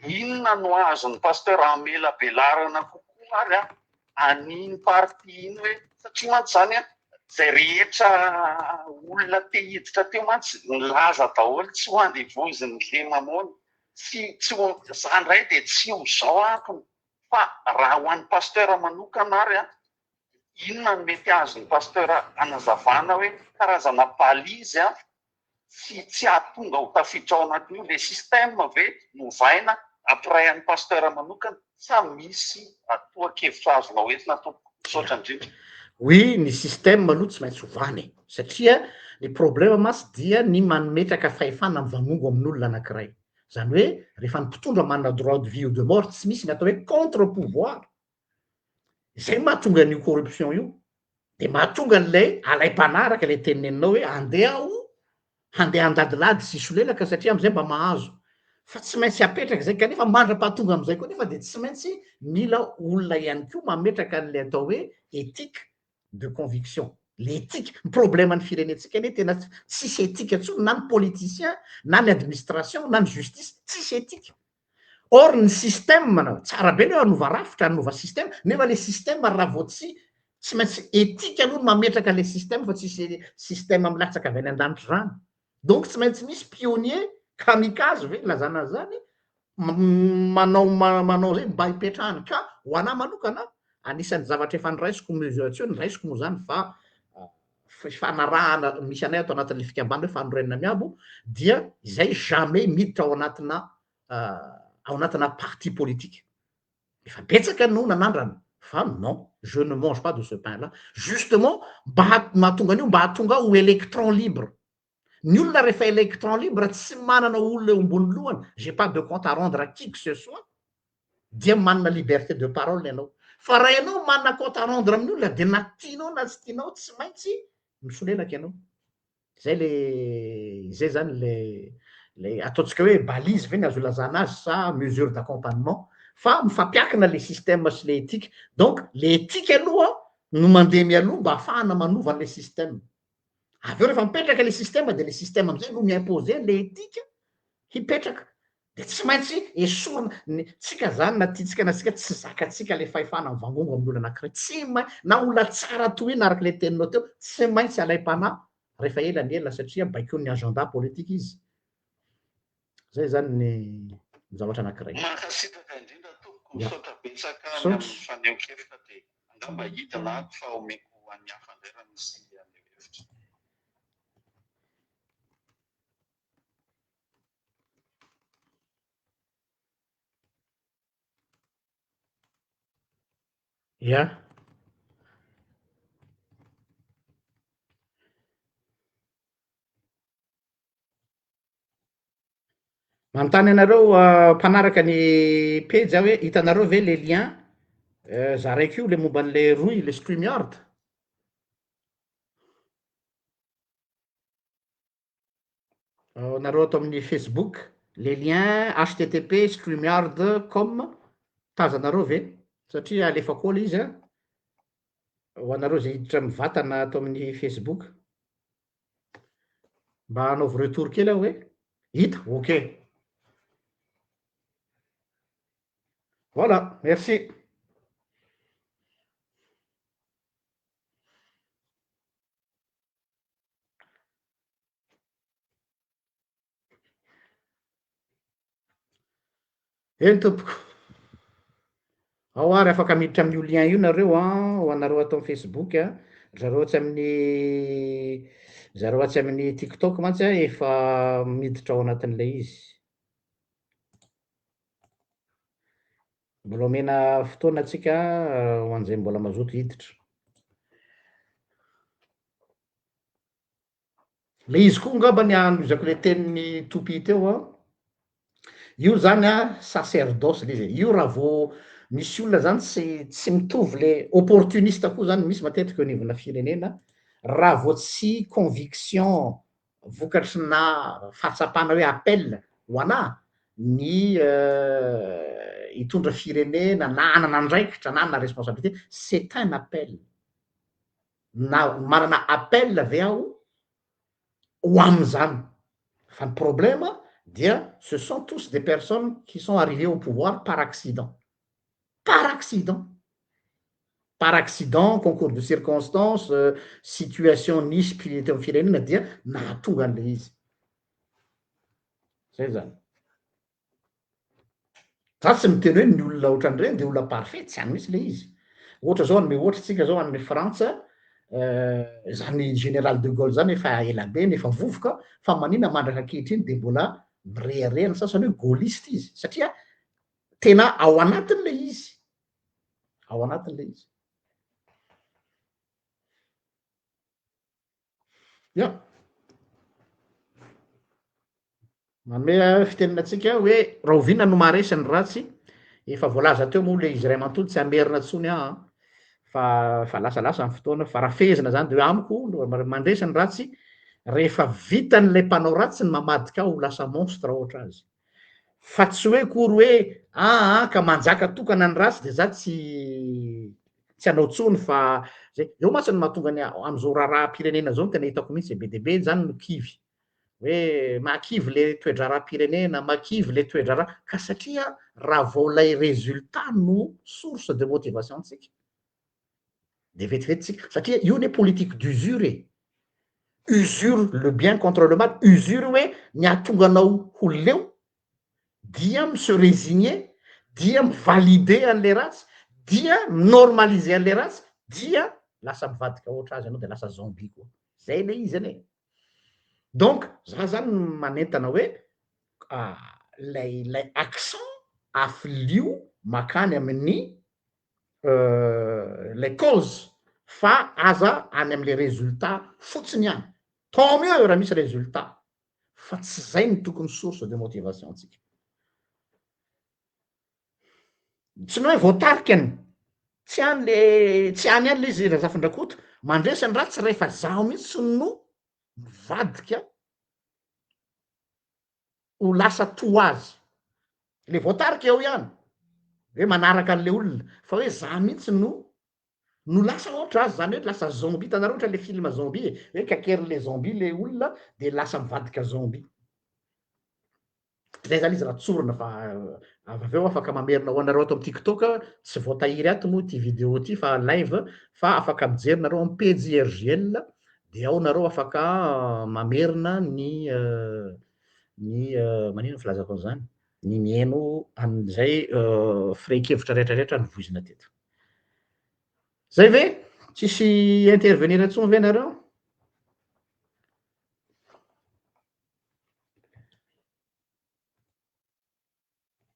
Inona no azony pasteur Amela Belarana kokoa ary an'iny parti iny hoe satria mantsy zany zay rehetra olona te hiditra teo mantsy nilaza daholo tsy ho andevoziny le mamoana. Tsy ho zany ray dia tsy ho zao akony fa raha ho an'ny pasteur manokana ary inona no mety azony pasteur anazavana hoe karazana palizy tsy ahatonga ho tafiditra ao anatin'io le système ve novaina après an'ny pasteur manokana sa misy atoa-kevitra azonao entina tompoko misaotra indrindra. Oui, ny système aloha tsy maintsy hovany satria ny problème masy dia ny manometraka fahefana mivangongo amin'olona anankiray. Zany hoe rehefa ny mpitondra manana droit de vie ou de mort tsy misy ny atao hoe contre pouvoir, zay mahatonga an'io corruption io de mahatonga an'lay alay-panaraka lay teneninao hoe andeha handadilady sisy lelaka satria am'izay mba mahazo, fa tsy maintsy apetraka zay kanefa mandra-pahatonga am'izay koa nefa de tsy maintsy mila olona ihany koa mametraka an'le atao hoe éthique de conviction. L'éthique, problème ny firenentsika ane tena tsisy éthique intsony, na ny politicien na ny administration na ny justice tsisy éthique. Or ny système tsara be le anova rafitra anova système nefa le système raha vao tsy maintsy éthique aloha no mametraka le système fa tsisy système milatsaka avy any an-danitra zany. Donc tsy maintsy misy pionnier kamikaze ve lazana zany manao zay mba hipetrahany ka ho anahy manokana anisan'ny zavatra efa niraisiko mesuration niraisiko moa zany fa fanarahana misy anay ato anatin'le fikambana hoe fanorenana miabo dia izay jamais miditra ao anatina parti politique. Efa betsaka no nanandrana fa non, je ne mange pas de ce pain là justement mba mahatonga an'io mba hahatonga ho électron libre. Ny olona rehefa électron libre tsy manana olona eo ambony lohany, j'ai pas de compte à rendre à qui que ce soit, dia manana liberté de parole ianao. Fa raha ianao manana compte à rendre amin'ny olona de na tianao na tsy tianao tsy maintsy misolelaka ianao. Zay zany le ataontsika hoe balise ve ny azo ilazana azy sa mesure d'accompagnement fa mifampiakina le système sy le éthique. Donc le éthique aloha no mandeha mialoha mba ahafahana manova an'le système. Aveo rehefa mipetraka le système de le système am'izay no miimposer le éthique hipetraka de tsy maintsy esorina tsika zany na tiatsika na tsika tsy zakatsika le fahefana mivangongo amin'olona anankiray tsy na olona tsara tohina araka le teninao teo tsy maintsy alay-panahy rehefa ela ny ela satria baikoan'ny agenda politique izy. Zay zany ny zavatra anankiray. Mankasitraka indrindra tompoko misaotra betsaka ny amin'ny faneho-kevitra dia angamba hitana ako fa omeko an'ny hafa indray raha misy haneho-hevitra. Ya. Manontany anareo mpanaraka ny page hoe hitanareo ve le lien zaraiky io le momba an'le roy le StreamYard. Nareo ato amin'ny Facebook le lien http streamyard.com tazanareo ve satria alefako ela izy ho anareo zay hiditra mivatana ato amin'ny Facebook mba hanaovy retour kely aho hoe hita ok. Voilà, merci. Eny tompoko. Ao ary afaka miditra amin'io lien io nareo ho anareo ato amin'ny Facebook zareo tsy amin'ny TikTok mantsy efa miditra ao anatin'ilay izy. Mbola omena fotoana atsika ho an'izay mbola mazoto hiditra. Le izy koa ngamba ny androizako le tenin'ny topi teo io zany sacerdoce le izy. Io raha vao misy olona zany tsy mitovy le opportuniste koa zany misy matetika eo anivona firenena raha vao tsy conviction vokatry na fahatsapana hoe appel ho anahy ny hitondra firenena na anana andraikitra na anana responsabilité, c'est un appel. na manana appel ave aho ho am'zany fa ny problème dia ce sont tous des personnes qui sont arrivées au pouvoir par accident par accident concours de circonstances situation nisy teo amy firenena dia nahatonga an'le izy zay zany za tsy miteny hoe ny olona ohatran'ireny de olona parfait tsy any mihitsy le izy ohatra zao anome ohatra tsika zao any frantsa zany général de Gaulle zany efa ela be nefa vovoka fa manina mandraka ankehitriny de mbola mirehareha sasany hoe gaulliste izy satria tena ao anatin'le izy ao anatin'le izy ia manome fiteninantsika hoe raha oviana no maharesy ny ratsy efa voalaza teo moa le izy ray manontolo tsy amerina tsony fa lasalasa ny fotoana fa raha fehezina zany de hoe amiko mandresy ny ratsy rehefa vitan'lay mpanao ratsy ny mamadika ho lasa monstre ohatra azy fa tsy hoe kory hoe ka manjaka tokana ny ratsy de za tsy anao tsony fa zay eo matsiny mahatonga ny am'izao raharam-pirenena zao no tena hitako mihitsy be de be zany no kivy hoe makivy le toe-draram-pirenena makivy le toe-drara ka satria raha vao lay résultat no source de motivation tsika de vetivety tsika satria io ne politique d'usure usure le bien contre le mal usure hoe ny ahatonga anao ho leo dia mi se résigner dia mivalide an'le ratsy dia normaliser an'le ratsy dia lasa mivadika ohatra azy anao de lasa zombie koa zay le izy ane donc za zany manentana hoe lay accent afilio makany amin'ny les causes fa aza any am'le résultat fotsiny any tant mieux raha misy résultat fa tsy zay ny tokony source de motivation tsika tsy no hoe voatarikany tsy any any le izy razafindrakoto mandresy ny ratsy rehefa zaho mihitsy no mivadika ho lasa to azy le voatarika eo ihany hoe manaraka an'le olona fa hoe za mihitsy no lasa ohatra azy zany hoe lasa zombie hitanareo ohatra le film zombie hoe kakerin'le zombie le olona de lasa mivadika zombie zay zany izy raha tsorona fa avy eo afaka mamerina ho anareo ato amy tiktok tsy voatahiry ato moa ty video ty fa live fa afaka mijerinareo amy page IRGL de ao nareo afaka mamerina ny manino filazako an'izany ny mihaino am'izay firahikevitra rehetrarehetra ny voizina teto zay ve tsisy intervenir antsony ve nareo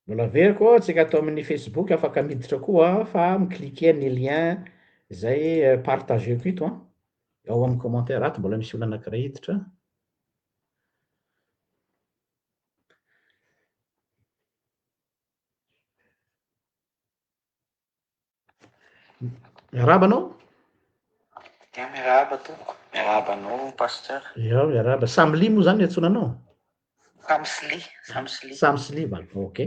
mbola very koa tsika atao amin'ny facebook afaka miditra koa fa micliquer ny lien zay partageko ito ao amy commentaire ato mbola misy olo anakiray hiditra miaraba anao miaraba tompoko miaraba anao pasteur ia miaraba samly moa zany atsonanao samsly val ok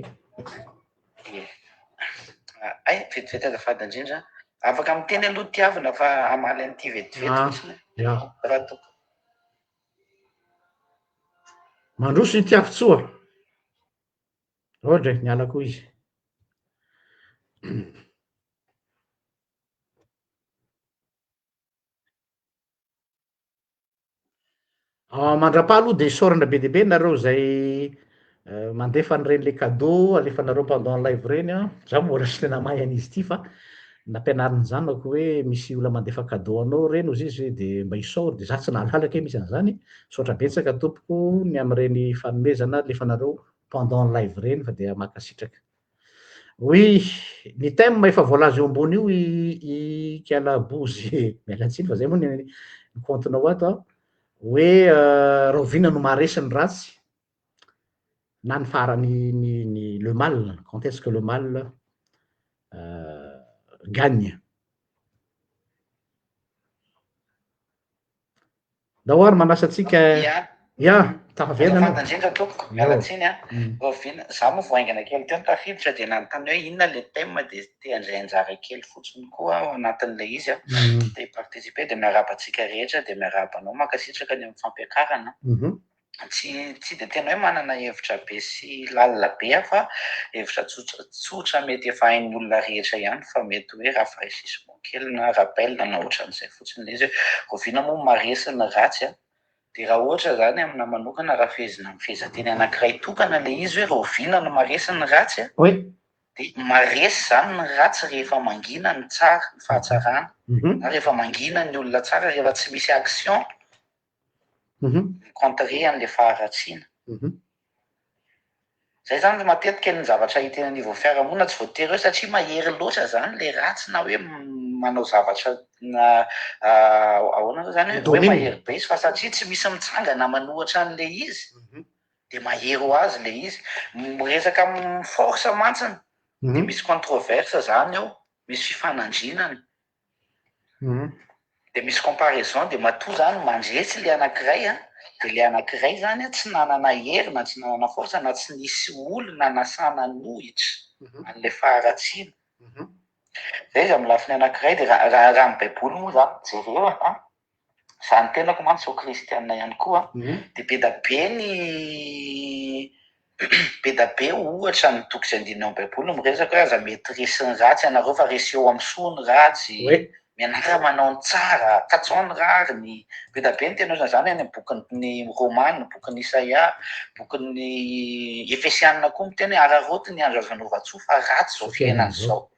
ay vetivety azafady indrindra afaka miteny aloha tiavina fa amaly an'ity vetivety fotsiny raha toko mandroso itiavitsoa ohatra ny alako izy mandrapa aloha de sorana be de be nareo zay mandefa an'ireny le cadeau alefanareo pendant live reny za mbola sy tena mahay an'izy ty fa nampianariny zanako hoe misy olona mandefa cadeau anao reny ozy izy de mba isaoro de za tsy nahalalaka hoe misy an'izany saotra betsaka tompoko ny am'ireny fanomezana alefanareo pendant live reny fa de makasitraka oui ny thème efa voalaza eo ambony io i kialabozy mialatsiny fa zay moa ny comptenao ato hoe raha oviana no maharesy ny ratsy na ny farany le mal quand est-ce que le mal gagne dahoary manasatsika ia tafaverina anao fantandrindra toko mialatsiny a Rôvina za moa voaingana kely teo ny tafiditra dia nanontany hoe inona le thème dia te andray anjara kely fotsiny koa ao anatin'ilay izy a te participer dia miarabantsika rehetra dia miarabanao mankasitraka ny amin'ny fampiakarana tsy dia tena hoe manana hevitra be sy lalina be aho fa hevitra tsotra mety efa hain'ny olona rehetra ihany fa mety hoe rafraîchissement kely na rappel na ohatran'izay fotsiny ilay izy hoe Rôvina moa maresy ny ratsy a dia raha ohatra zany amina manokana raha fehezina amin'ny fehezanteny anankiray tokana ilay izy hoe Rôvina no maresy ny ratsy a dia maresy zany ny ratsy rehefa mangina ny tsara ny fahatsarana na rehefa mangina ny olona tsara rehefa tsy misy action contrer an'ilay faharatsiana zay zany matetika ny zavatra hita eny anivon'ny fiarahamonina tsy voatery hoe satria mahery loatra zany le ratsy na hoe manao zavatra na ahoana zany hoe mahery be izy fa satria tsy misy mitsangana manohatra an'le izy dia mahery ho azy le izy miresaka amin'ny force mantsiny dia misy controverse zany ao misy fifanandrinana dia misy comparaison dia matoa zany mandresy le anankiray a dia le anankiray zany a tsy nanana hery na tsy nanana force na tsy nisy olona nasana nohitra an'ilay faharatsiana zay izy amin'ny lafiny anankiray dia raha ny baiboly moa zany jereo a izany tenako mantsy ho kristianina ihany koa dia be da be ohatra ny toky izay andinina ao baiboly miresaka hoe aza mety resy ny ratsy ianareo fa resy eo amin'ny soa ny ratsy mianara manao ny tsara katsao ny rariny be da be ny tena zany any bokin'ny Romana bokin'ny Isaia bokin'ny Efesianina koa miteny hoe araroty ny andro azo anaova-tsoa fa ratsy zao fiainana zao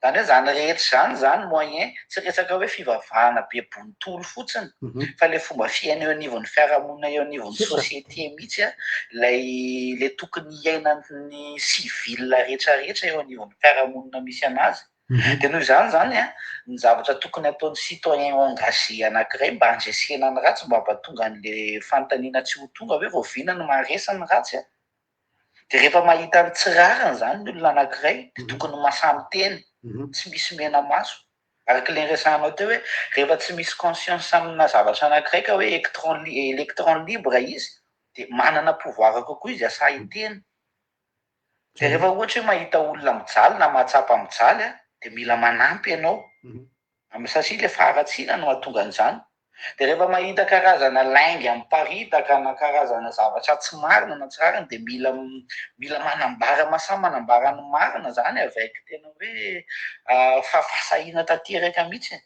zany hoe zany rehetra zany moyen tsy resaka hoe fivavahana be bontolo fotsiny fa le fomba fiaina eo anivon'ny fiarahamonina eo anivon'ny société mihitsy a le tokony iainan'ny civil rehetrarehetra eo anivon'ny fiarahamonina misy anazy dia noho izany zany a ny zavatra tokony ataon'ny citoyen engagé anankiray mba handresena ny ratsy mba hampatonga an'le fanontaniana tsy ho tonga hoe Rôvina no maharesy ny ratsy a dia rehefa mahita ny tsy rariny zany ny olona anankiray dia tokony masamy teny tsy misy mena maso araka le resahanao teo hoe rehefa tsy misy conscience amina zavatra anankiray ka hoe électron libre izy dia manana pouvoir kokoa izy asahy teny dia rehefa ohatra hoe mahita olona mijaly na mahatsapa mijaly a dia mila manampy ianao amin'ny satria le faharatsiana no mahatonga an'izany dia rehefa mahita karazana lainga miparitaka na karazana zavatra tsy marina na tsy rariny dia mila manambara masamy manambara ny marina zany avec tena hoe fahasahiana tanteraka mihitsy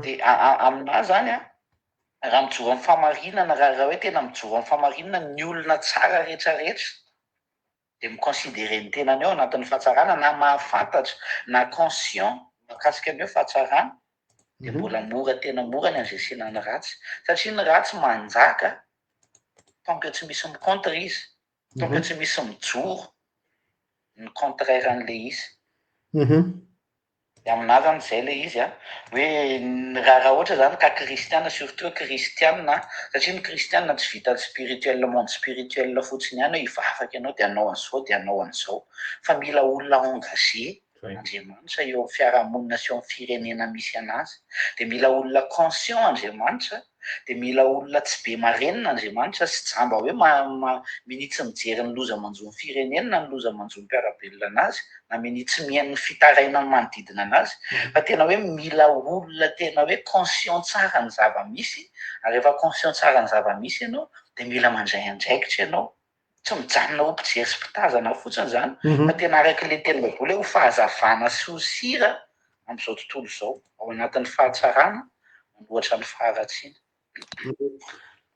dia aminahy zany a raha mijoro amin'ny famarinana raha hoe tena mijoro amin'ny famarinana ny olona tsara rehetrarehetra dia miconsidere ny tenany ao anatin'ny fahatsarana na mahafantatra na conscient makasika ny hoe fahatsarana dia mbola mora tena mora ny handresena ny ratsy satria ny ratsy manjaka tant que tsy misy micontre izy tant que tsy misy mijoro ny contraire an'le izy dia aminahy zany izay le izy a hoe raha ohatra zany ka kristiana surtout kristiana satria ny kristiana tsy vita spirituel monde spirituel fotsiny ihany hoe hivavaka ianao dia hanao an'izao dia hanao an'izao fa mila olona engagé Andriamanitra eo amin'ny fiarahamonina sy eo amin'ny firenena misy anazy dia mila olona conscient Andriamanitra dia mila olona tsy be marenina Andriamanitra sy jamba hoe minitsy mijery ny loza manjo ny firenena na ny loza manjo ny mpiarabelona anazy na minitsy mihaino ny fitaraina ny manodidina anazy fa tena hoe mila olona tena hoe conscient tsara ny zava-misy ary rehefa conscient tsara ny zava-misy ianao dia mila mandray andraikitra ianao tsy mijanona ho mpijery sy mpitazana fotsiny zany fa tena araka le teny baiboly hoe ho fahazavana sy ho sira amin'izao tontolo izao ao anatin'ny fahatsarana ohatra ny faharatsiana.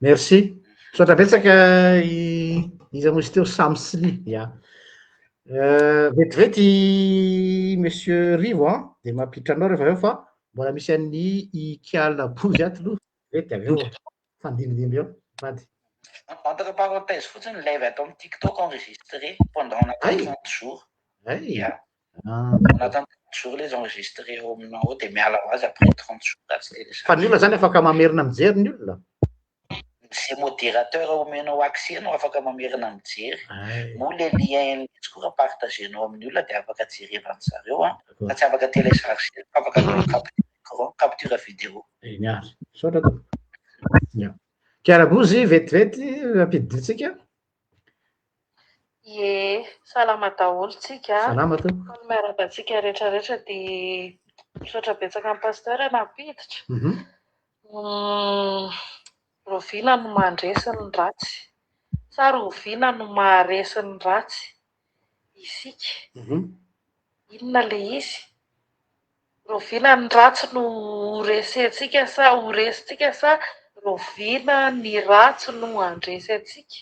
Merci. Soatra betsaka izy misy teo Samsily ia vetivety monsieur Rivo a dia mampiditra anao rehefa aveo fa mbola misy an'ny Kiala Bozy ato aloha vety aveo fandimidimy eo vady. Entre parenthèses fotsiny live atao amin'ny TikTok enregistré pendant on attend 30 jours. On attend 30 jours les enregistré eo aminao dia miala ho azy après 30 jours ratsy télécharge. Fa ny olona zany afaka mamerina mijery ny olona. C'est modérateur omenao accès anao afaka mamerina mijery. Moa le lien koa raha partagenao amin'ny olona dia afaka jerevan'ny zareo a fa tsy afaka télécharger afaka capture vidéo. Génial. Soatra to. Kiarabozy vetivety ampididitsika. Salama daholo tsika. Salama to. Miaraka antsika rehetrarehetra dia misaotra betsaka amin'ny pasteur nampiditra. Roviana no mandresy ny ratsy. Sa roviana no maharesy ny ratsy. Isika. Inona le izy? Roviana ny ratsy no resentsika sa horesintsika sa roviana ny ratsy no andresy antsika?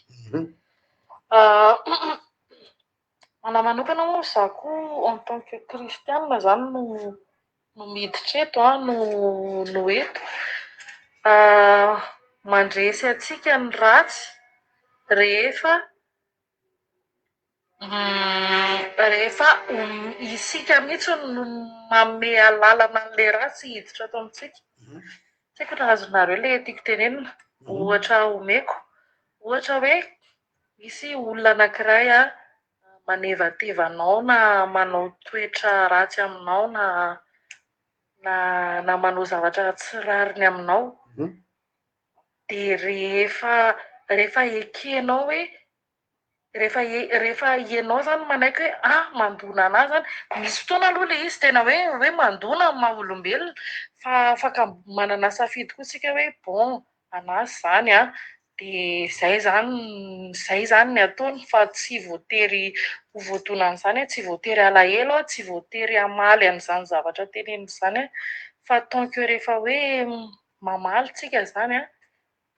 Mana manokana moa za koa en tant que kristianina zany no miditra eto no eto. Mandresy antsika ny ratsy rehefa isika mihitsy no manome lalana an'ilay ratsy hiditra ato amintsika. Tsy haiko raha azonareo ilay tiako tenenina. Ohatra omeko. Ohatra hoe misy olona anankiray manevateva anao na manao toetra ratsy aminao na manao zavatra tsy rariny aminao. Dia rehefa ekenao hoe rehefa ianao zany manaiky hoe mandona anazy zany. Misy fotoana aloha ilay izy tena hoe mandona amin'ny maha olombelona fa afaka manana safidy koa isika hoe bon anazy zany dia zay zany ny ataony fa tsy voatery ho voadona an'izany tsy voatery alahelo tsy voatery hamaly an'izany zavatra teneniny izany fa tant que rehefa hoe mamaly tsika zany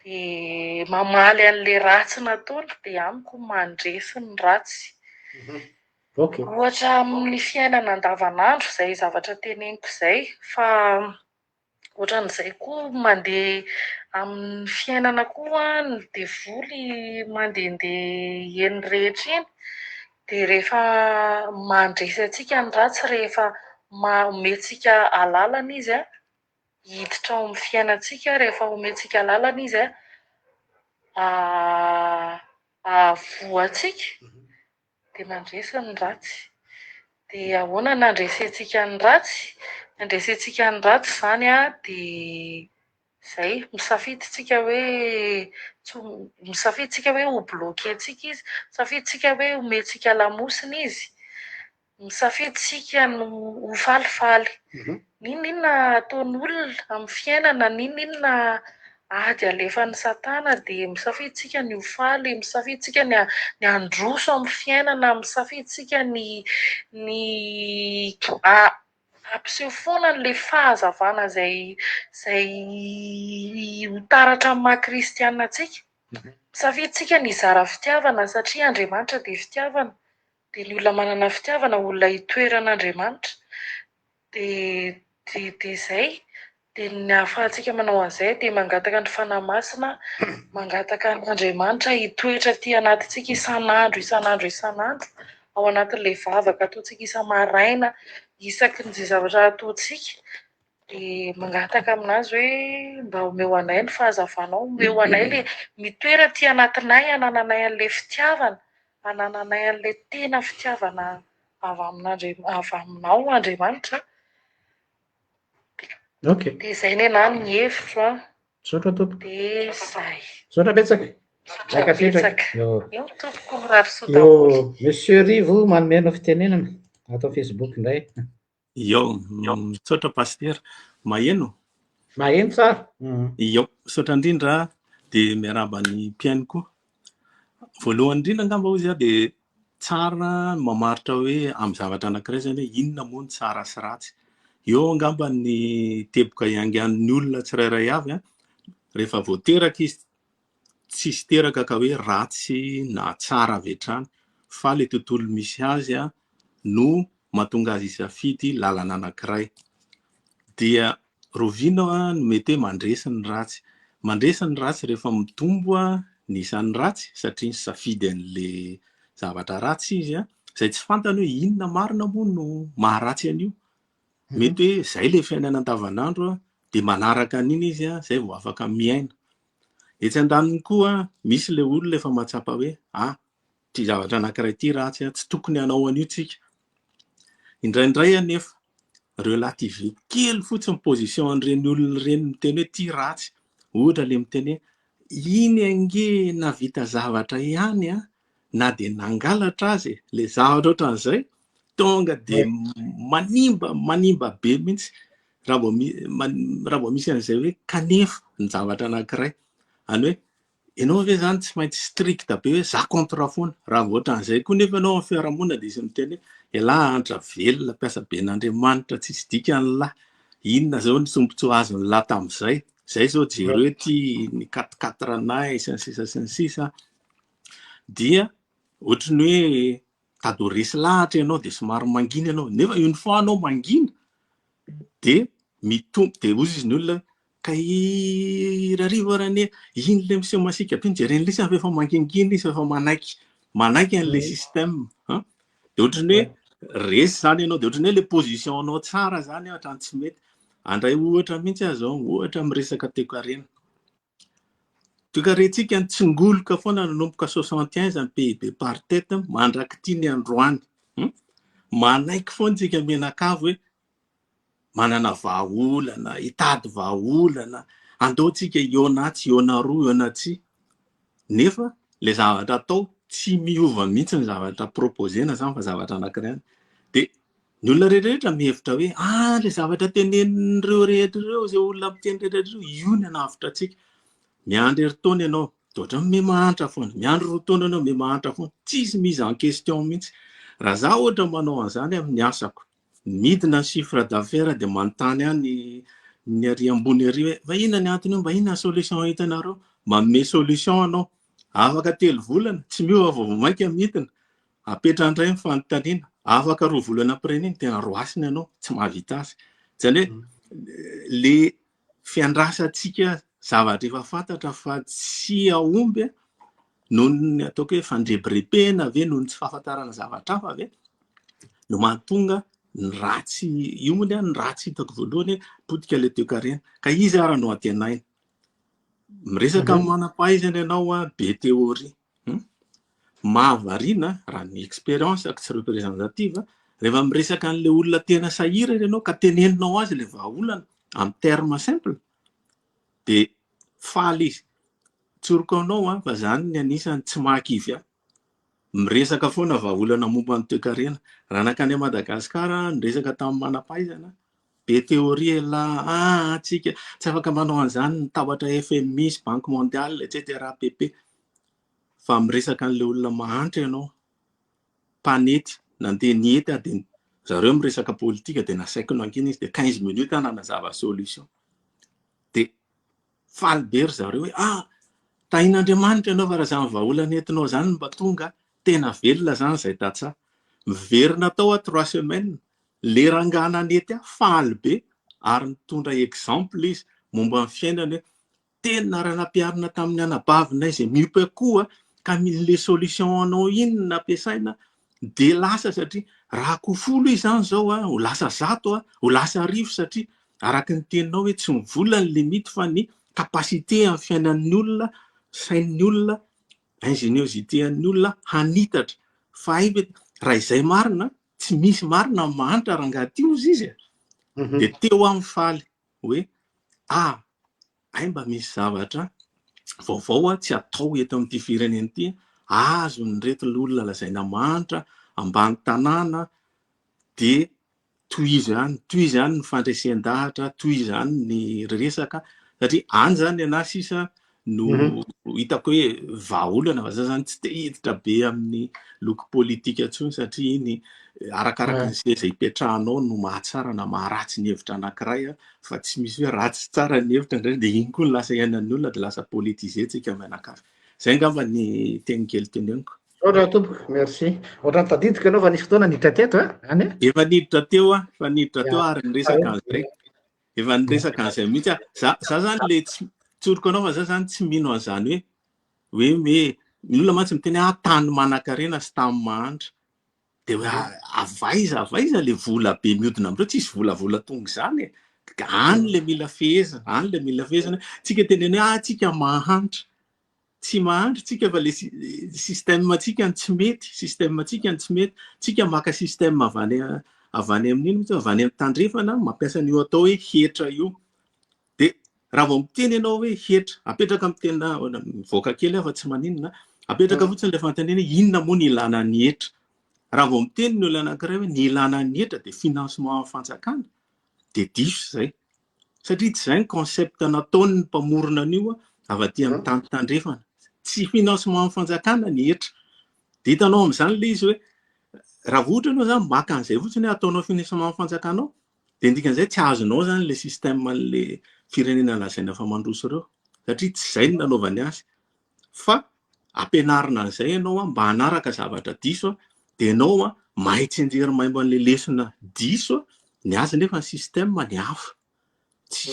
dia mamaly an'ilay ratsy nataony dia amiko mandresy ny ratsy. Ohatra amin'ny fiainana andavanandro izay zavatra teneniko izay fa ohatran'izay koa mandeha amin'ny fiainana koa ny devoly mandehandeha eny rehetra eny dia rehefa mandresy antsika ny ratsy rehefa omentsika alalana izy hiditra ao amin'ny fiainantsika rehefa omentsika alalana izy voantsika dia mandresy ny ratsy. Dia ahoana nandresentsika ny ratsy? Nandresentsika ny ratsy zany dia izay misafiditsika hoe ho bloqué antsika izy, misafiditsika hoe omentsika lamosina izy, misafiditsika no ho falifaly. N'inona ataon'olona amin'ny fiainana, n'inona ady alefan'ny satana dia misafiditsika ny ho faly, misafiditsika ny handroso amin'ny fiainana, misafiditsika ny ampiseho foana n'ilay fahazavana izay ho taratra amin'ny maha-kristianina antsika. Misafiditsika ny hizara fitiavana satria Andriamanitra dia fitiavana dia ny olona manana fitiavana olona hitoeran'Andriamanitra dia izay dia ny ahafahantsika manao an'izay dia mangataka ny fanahy masina, mangataka n'Andriamanitra hitoetra aty anatintsika isan'andro ao anatin'ilay vavaka ataontsika isa-maraina isaky ny zavatra ataontsika dia mangataka aminazy hoe mba omeo anay ny fahazavanao, omeo anay ilay mitoera aty anatinay, hanananay an'ilay fitiavana, hanananay an'ilay tena fitiavana avy aminao Andriamanitra. Dia izay ny anahy ny hevitro Misaotra tompo. dia izay. Misaotra betsaka. Monsieur Rivo manome fitenenana atao Facebook indray. Misaotra pasteur. Maheno tsara. Misaotra indrindra dia miarahaba ny mpiaino koa. Voalohany indrindra angamba ozy dia tsara mamaritra hoe amin'ny zavatra anankiray zany hoe inona moa ny tsara sy ratsy. Eo angamba ny teboka iangan'ny olona tsirairay avy rehefa voateraka izy tsisy teraka ka hoe ratsy na tsara avy hatrany fa ilay tontolo misy azy no mahatonga azy hisafidy lalana anankiray. Dia roviana no mety hoe mandresy ny ratsy. Mandresy ny ratsy rehefa mitombo ny isan'ny ratsy satria ny safidy an'ilay zavatra ratsy izy izay tsy fantany hoe inona marina moa no maharatsy an'io. Mety hoe izay ilay fiainana andavanandro dia manaraka an'iny izy izay vao afaka miaina. Etsy andaniny koa misy ilay olona efa mahatsapa hoe ty zavatra anankiray ty ratsy tsy tokony hanao an'io tsika. Indraindray anefa ireo lativy kely fotsiny position an'ireny olona ireny miteny hoe ty ratsy. Ohatra ilay miteny hoe iny ange navita zavatra ihany a na de nangalatra azy le zavatra ohatran'izay tonga de manimba be mihitsy raha vao misy an'izay hoe kanefa ny zavatra anankiray any hoe ianao ve zany tsy maintsy strict be hoe za contre foana raha vao ohatran'izay koa nefa anao amin'ny fiarahamonina de isy miteny hoe lahy antra velona mpiasa ben'Andriamanitra tsisy dikany lahy inona zao ny tombontsoa azony lahy tamin'izay zay zao jereo ty ny 4 anay sy ny sisa dia ohatrany hoe tadoresy lahatra ianao de somary mangina ianao nefa une fois anao mangina de mitombo de ozy izy ny olona ka irarivo arane iny le miseho masika be jereny lisa efa mangingina izy efa manaiky an'le système de ohatrany hoe resy zany ianao de ohatrany hoe le position anao tsara zany ohatrany tsy mety andray ohatra mihitsy azy zao ohatra miresaka toekarena toekarentsika tsingoloka foana nanomboka 61 zany PIB par tête mandraky ty ny androany manaiky foana tsika menakavy hoe manana vahaolana hitady vahaolana andaotsika ionatsy ionaroa ionatsy nefa le zavatra atao tsy miova mihitsy ny zavatra proposena zany fa zavatra anankiray de ny olona rehetrarehetra mihevitra hoe le zavatra tenenin'ireo rehetrareo zay olona miteny rehetrarehetra io ny anavitra atsika miandry eritaona ianao de ohatra me mahantra foana miandry rotaona ianao me mahantra foana tsisy mise en question mihitsy raha za ohatra manao an'izany amin'ny asako midina ny chiffre d'affaires de manontany any ny ary ambony ary hoe va inona ny antony io mba inona solution hitanareo manome solution anao afaka 3 volana tsy miova vao mainka midina apetrandray mifanontaniana afaka 2 volana après tena roasiny ianao tsy mahavita azy zany hoe le fiandrasantsika zavatra efa fantatra fa tsy aomby noho ny ataoko hoe fandrebrepena ave noho ny tsy fahafantarana zavatra hafa ave no mahatonga ny ratsy io moa ny ratsy hitako voalohany potika le toekarena ka izy ara no atenaina miresaka manam-pahaizana ianao be théorie mahavarina raha ny expérience tsy représentative rehefa miresaka an'le olona tena sahira ianao ka teneninao azy le vahaolana amin'ny terme simple de faly izy tsoroko anao fa zany ny anisany tsy mahakivy miresaka foana vahaolana momba ny toekarena raha nakany Madagasikara niresaka tamin'ny manam-pahaizana be théorie la tsika tsy afaka manao an'izany ny tabatra FMI sy Banque mondiale etc pp fa miresaka an'le olona mahantra ianao mpanety nandeha niety de zareo miresaka politika de nasaiko nankina izy de 15 minutes nanazava solution de faly be ry zareo hoe tahin'Andriamanitra ianao fa raha zany vahaolana entinao zany mba tonga tena velona zany zay tatsa miverina tao 3 semaines le rangana nety faly be ary nitondra exemple izy momba ny fiainany hoe tena raha nampiarina tamin'ny anabavinay zay miopa koa ka le solution anao iny nampiasaina de lasa satria raha kofolo izy zany zao ho lasa 100 ho lasa 1000 satria araky ny teninao hoe tsy mivola ny limite fa ny kapasité amin'ny fiainan'ny olona sain'ny olona ingéniosité an'ny olona hanitatra fa raha izay marina tsy misy marina mahantra raha ngaty ozy izy de teo amin'ny faly hoe mba misy zavatra vaovao tsy atao eto amin'ity firenena ity azo ny reto olona lazaina mahantra ambany tanàna de toy izy any ny fandresen-dahatra toy izany ny resaka satria any zany ana sisa no hitako hoe vahaolana fa zany tsy te hiditra be amin'ny loko politika tsony satria iny arakaraka izay ipetrahanao no mahatsara na maharatsy ny hevitra anankiray fa tsy misy hoe ratsy tsara ny hevitra ndray de iny koa ny lasa iainan'ny olona de lasa politiser tsika menakavy zay ngamba ny teny kely teneniko ohatra tompoko merci ohatra tadidika anao fa nisy fotoana niditra teto any efa niditra teo ary niresaka an'izay efa niresaka an'izay mihitsy za zany le tsoroko anao fa za zany tsy mino an'izany hoe ny olona mantsy miteny tany manan-karena sy tany mahantra de hoe avaiza le vola be miodina amindreo tsisy volavola tonga izany any le mila fehezana tsika teneny tsika mahantra tsy mahantra tsika fa le système tsika ny tsy mety tsika maka système avany amin'ino mihitsy avany amin'ny tandrefana mampiasa an'io atao hoe hetra io de raha vao miteny ianao hoe hetra apetraka amin'ny tena mivoaka kely afa tsy maninona apetraka fotsiny le fanontaniana inona moa ny ilana ny hetra raha vao miteny ny olona anankiray hoe ny ilana ny hetra dia financement amin'ny fanjakana dia diso zay satria tsy zay ny concept nataony ny mpamorona an'io avy aty amin'ny tany tandrefana tsy financement amin'ny fanjakana ny hetra dia hitanao amin'izany le izy hoe raha ohatra ianao zany maka an'izay fotsiny hoe ataonao financement amin'ny fanjakanao dia ndikan'izay tsy azonao zany le système an'le firenena lazaina fa mandroso ireo satria tsy zay ny nanaovany azy fa ampianarina an'izay ianao mba hanaraka zavatra diso dia ianao mahay tsenjery maimbo an'le lesona diso ny azy nefa ny système ny hafa tsy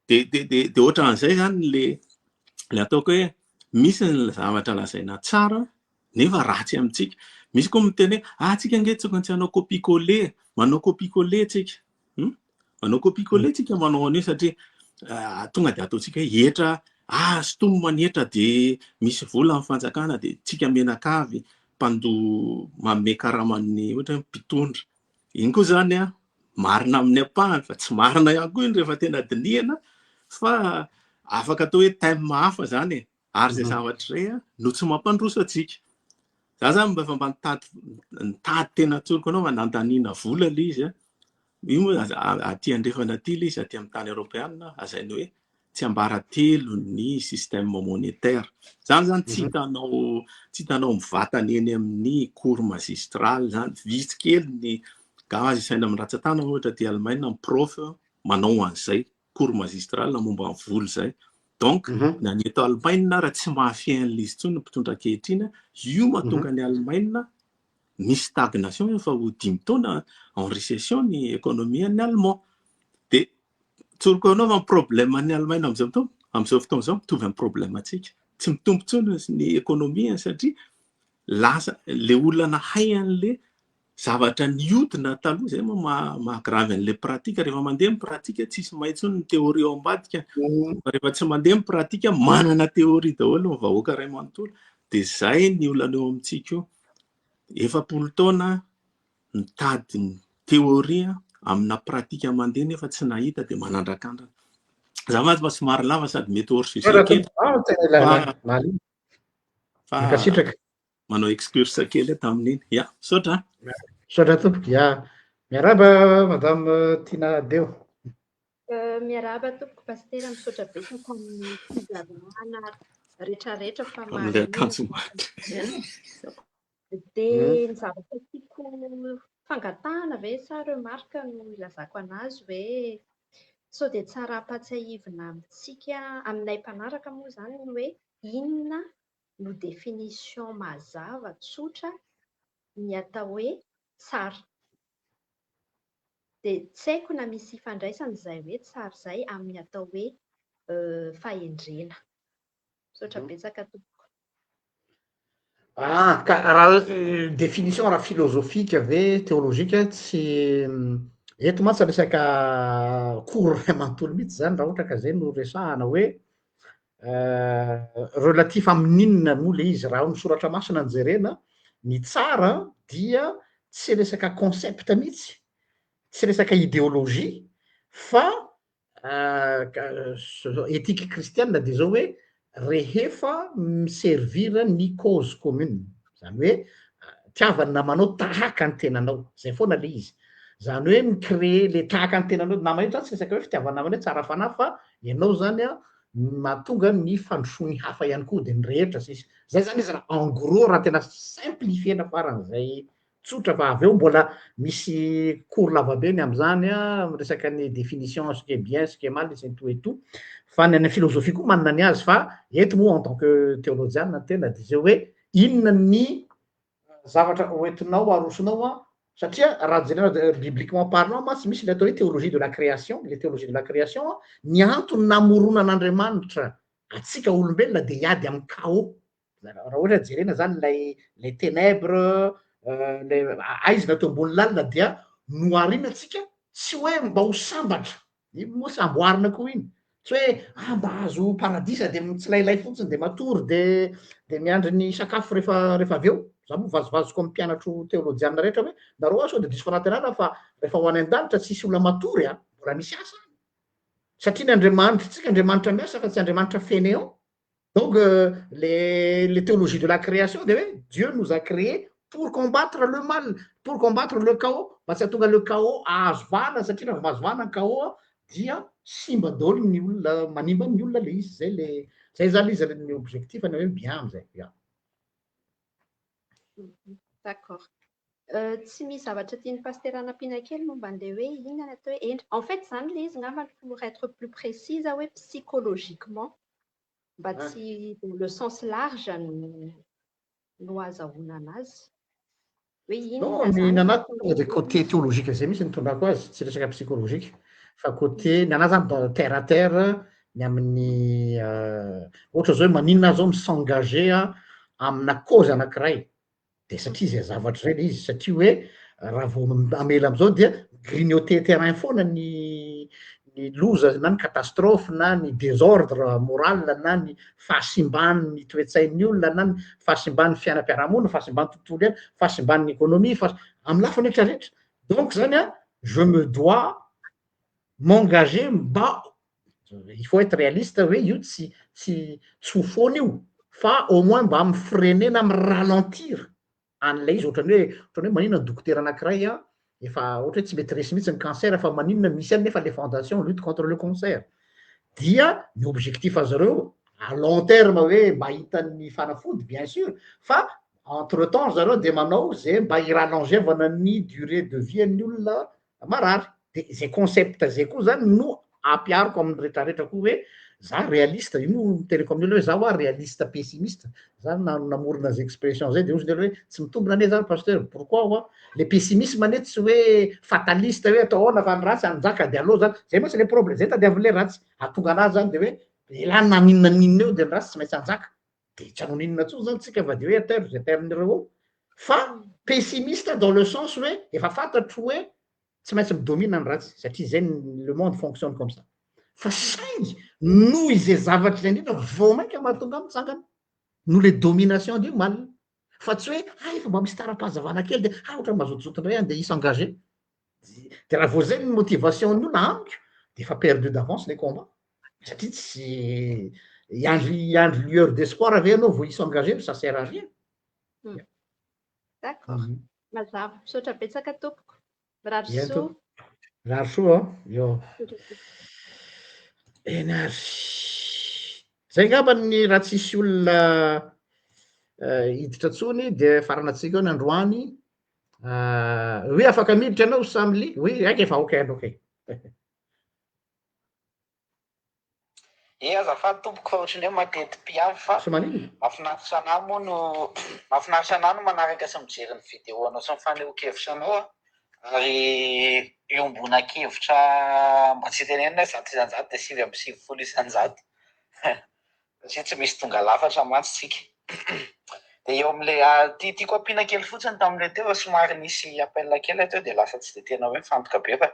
dia ohatra an'izay zany le ataoko hoe misy ny zavatra lazaina tsara nefa ratsy amintsika misy koa miteny hoe tsika nge tsika tsy hanao copie-coller manao copie-coller tsika manao copie-coller tsika manao an'io satria tonga dia ataotsika hoe hetra sotomina ny hetra dia misy vola amin'ny fanjakana dia tsika menakavy mpandoa manome karaman'ny ohatra hoe mpitondra iny koa zany marina amin'ny ampahany fa tsy marina ihany koa iny rehefa tena dinihana fa afaka atao hoe thème hafa zany ary zay zavatra izay no tsy mampandroso atsika za zany mba efa mba nitady tena tsoroko anao manandaniana vola le izy io moa aty andrefana aty le izy aty amin'ny tany européenne azainy hoe tsy ambara telo ny système monétaire zany tsy hitanao mivatana eny amin'ny cours magistral zany vitsy kely ny gazy isaina amin'ny ratsan-tana ohatra aty Allemagne ny prof manao an'izay cours magistral momba ny vola zay donc na ny eto Allemagne raha tsy mahafia an'ilay izy tsony ny mpitondra ankehitriny io mahatonga ny Allemagne misy stagnation efa ho 5 taona en récession ny économie ny Allemand dia tsoroko anao fa problème ny Allemagne amin'izao fotoana izao mitovy amin'ny problème antsika tsy mitombo tsony ny économie satria lasa le olona hay an'le zavatra niodina taloha zay mahagravy an'le pratika rehefa mandeha amin'ny pratika tsisy maintsy ny théorie ao ambadika rehefa tsy mandeha amin'ny pratika manana théorie daholo ny vahoaka ray manontolo dia zay ny olana eo amintsika io 70 taona mitady ny théorie amina pratika mandeha nefa tsy nahita dia manandrakandana za maty fa somary lava sady mety hors-sujet kely fa manao excurse kely tamin'iny saotra tompoko miaraba madame Tina Deo miaraba tompoko pastera misaotra betsaka amin'ny fizarana rehetrarehetra fa dia ny zavatra tiako fangatahana ve sa remarque no ilazako anazy hoe sao dia tsara ampatsiahivina amintsika aminay mpanaraka moa zany hoe inona no définition mazava tsotra ny atao hoe tsara dia tsy haiko na misy ifandraisany izay hoe tsara izay amin'ny atao hoe fahendrena misaotra betsaka tompoko raha définition raha philosophique ve théologique tsy eto mantsy resaka cours ray manontolo mihitsy zany raha ohatra ka zay no resahana hoe relatif amin'inona moa le izy raha misoratra masina ny jerena ny tsara dia tsy resaka concept mihitsy tsy resaka idéologie fa éthique kristianina dia zao hoe rehefa miservira ny cause commune zany hoe tiavany namanao tahaka ny tenanao zay foana le izy zany hoe micréer le tahaka ny tenanao nama io zany tsy resaka hoe fitiavana namana hoe tsara fanahy fa ianao zany mahatonga ny fandrosoany hafa ihany koa dia ny rehetra sisy zay zany izy raha en gros raha tena simplifiena faran'izay tsotra fa avy eo mbola misy cours lavabe ny amin'izany resaka ny définition ce qui est bien ce qui est mal c'est tout et tout fa ny philosophie koa manana ny azy fa eto moa en tant que théologienne tena dia zay hoe inona ny zavatra hoentinao arosonao satria raha jerena bibliquement parlant tsy misy le atao hoe théologie de la création le théologie de la création ny antony namoronan'Andriamanitra atsika olombelona dia hiady amin'ny chaos raha ohatra jerena zany les ténèbres aizy natao ambony lalina dia noharina atsika tsy hoe mba ho sambatra iny moa sy amboarina koa iny tsy hoe mba azo paradisa dia mitsilailay fotsiny dia matory dia miandry ny sakafo rehefa avy eo za moa vazovazoko amin'ny mpianatro théologienne rehetra hoe nareo sao dia diso fanatenana fa rehefa ho any an-danitra tsisy olona matory mbola misy asa satria ny andriamanitra tsika andriamanitra miasa fa tsy andriamanitra fainéant. Donc les théologies de la création de hoe Dieu nous a créé pour combattre le mal, pour combattre le chaos, mba tsy hahatonga le chaos ahazo vana satria raha mahazo vana ny chaos dia simba daholo ny olona manimba ny olona le izy zay zany izy ny objectif ana hoe bien zay ya. D'accord. Tsy misy zavatra tian'ny pasteur anampiana kely momba an'ilay hoe inona atao hoe endrika. En fait zany le izy ngamba pour être plus précise hoe psychologiquement mba tsy le sens large no azahoana anazy. Hoe inona ny zany nanahy tonga de côté théologique zay misy nitondrako azy tsy resaka psychologique fa côté ny anahy zany terre à terre ny amin'ny ohatra zao hoe maninona zao misengager amina cause anankiray de satria zay zavatra zay le izy satria hoe raha vao amela am'izao dia grignoter terrain foana ny loza na ny catastrophe na ny désordre moral na ny fahasimban'ny toetsain'ny olona na ny fahasimban'ny fiainam-piarahamonina fahasimban'ny tontolo iaina fahasimban'ny économie amin'ny lafiny rehetrarehetra donc zany a je me dois m'engager mba il faut être réaliste hoe io tsy ho foana io fa au moins mba mifrener na miralentir an'ilay izy ohatran'ny hoe maninona ny dokotera anankiray a efa ohatra hoe tsy mety resy mihitsy ny cancer fa maninona misy any nefa les fondations lutte contre le cancer dia ny objectif azy ireo à long terme hoe mba hitan'ny fanafody bien sûr fa entre temps zareo de manao zay mba hirallongevana ny durée de vie an'ny olona marary de zay concept zay koa zany no ampiariko amin'ny rehetrarehetra koa hoe za réaliste io no mitereko amin'ny olona hoe za hoa réaliste pessimiste za namorona az expression zay de ozy lero hoe tsy mitombina ane zany pasteur pourquoi hoa le pessimisme ane tsy hoe fataliste hoe atao ahoana fa ny ratsy anjaka de aloha zany zay moa tsy le problème zay tadiavy le ratsy atonga anazy zany de hoe elany na ninona ninona eo de ny ratsy tsy maintsy anjaka de tsy hanao ninona tsony zany tsika va de hoe eternireo fa pessimiste dans le sens hoe efa fantatro hoe tsy maintsy midomina ny ratsy satria zay le monde fonctionne comme ça fa saingy noho izay zavatra zay indrindra vao mainka mahatonga mitsangana no le domination du mal fa tsy hoe efa mba misy tara-pahazavana kely de ohatra mazotozotonray any de s'engager de raha vao zay ny motivation ny olona amiko de efa perdu d'avance les combats satria tsy iandry lueur d'espoir ave anao vao s'engager ça sert à rien. D'accord. Mazava misaotra betsaka tompoko. Mirary Bientôt. soa. Rary soa io énergie zay ngamba ny raha tsisy olona hiditra tsony de faranatsika eo ny androany hoe afaka miditra ianao samly oui aiky efa ok azafady tompoko fa ohatrany hoe matety mpiavy fa sy manino mahafinaritra anahy moa no mahafinaritra anahy no manaraka sy mijery ny vidéo anao sy ny fanehoan-kevitra anao ary iombona-kevitra mba tsy tenenina zato isan-jato de 5 isan-jato satria tsy misy tonga lafatra mantsy tsika de eo am'le tiako ampiana kely fotsiny tam'le teo somary nisy appel kely teo de lasa tsy de tena hoe mifantoka be fa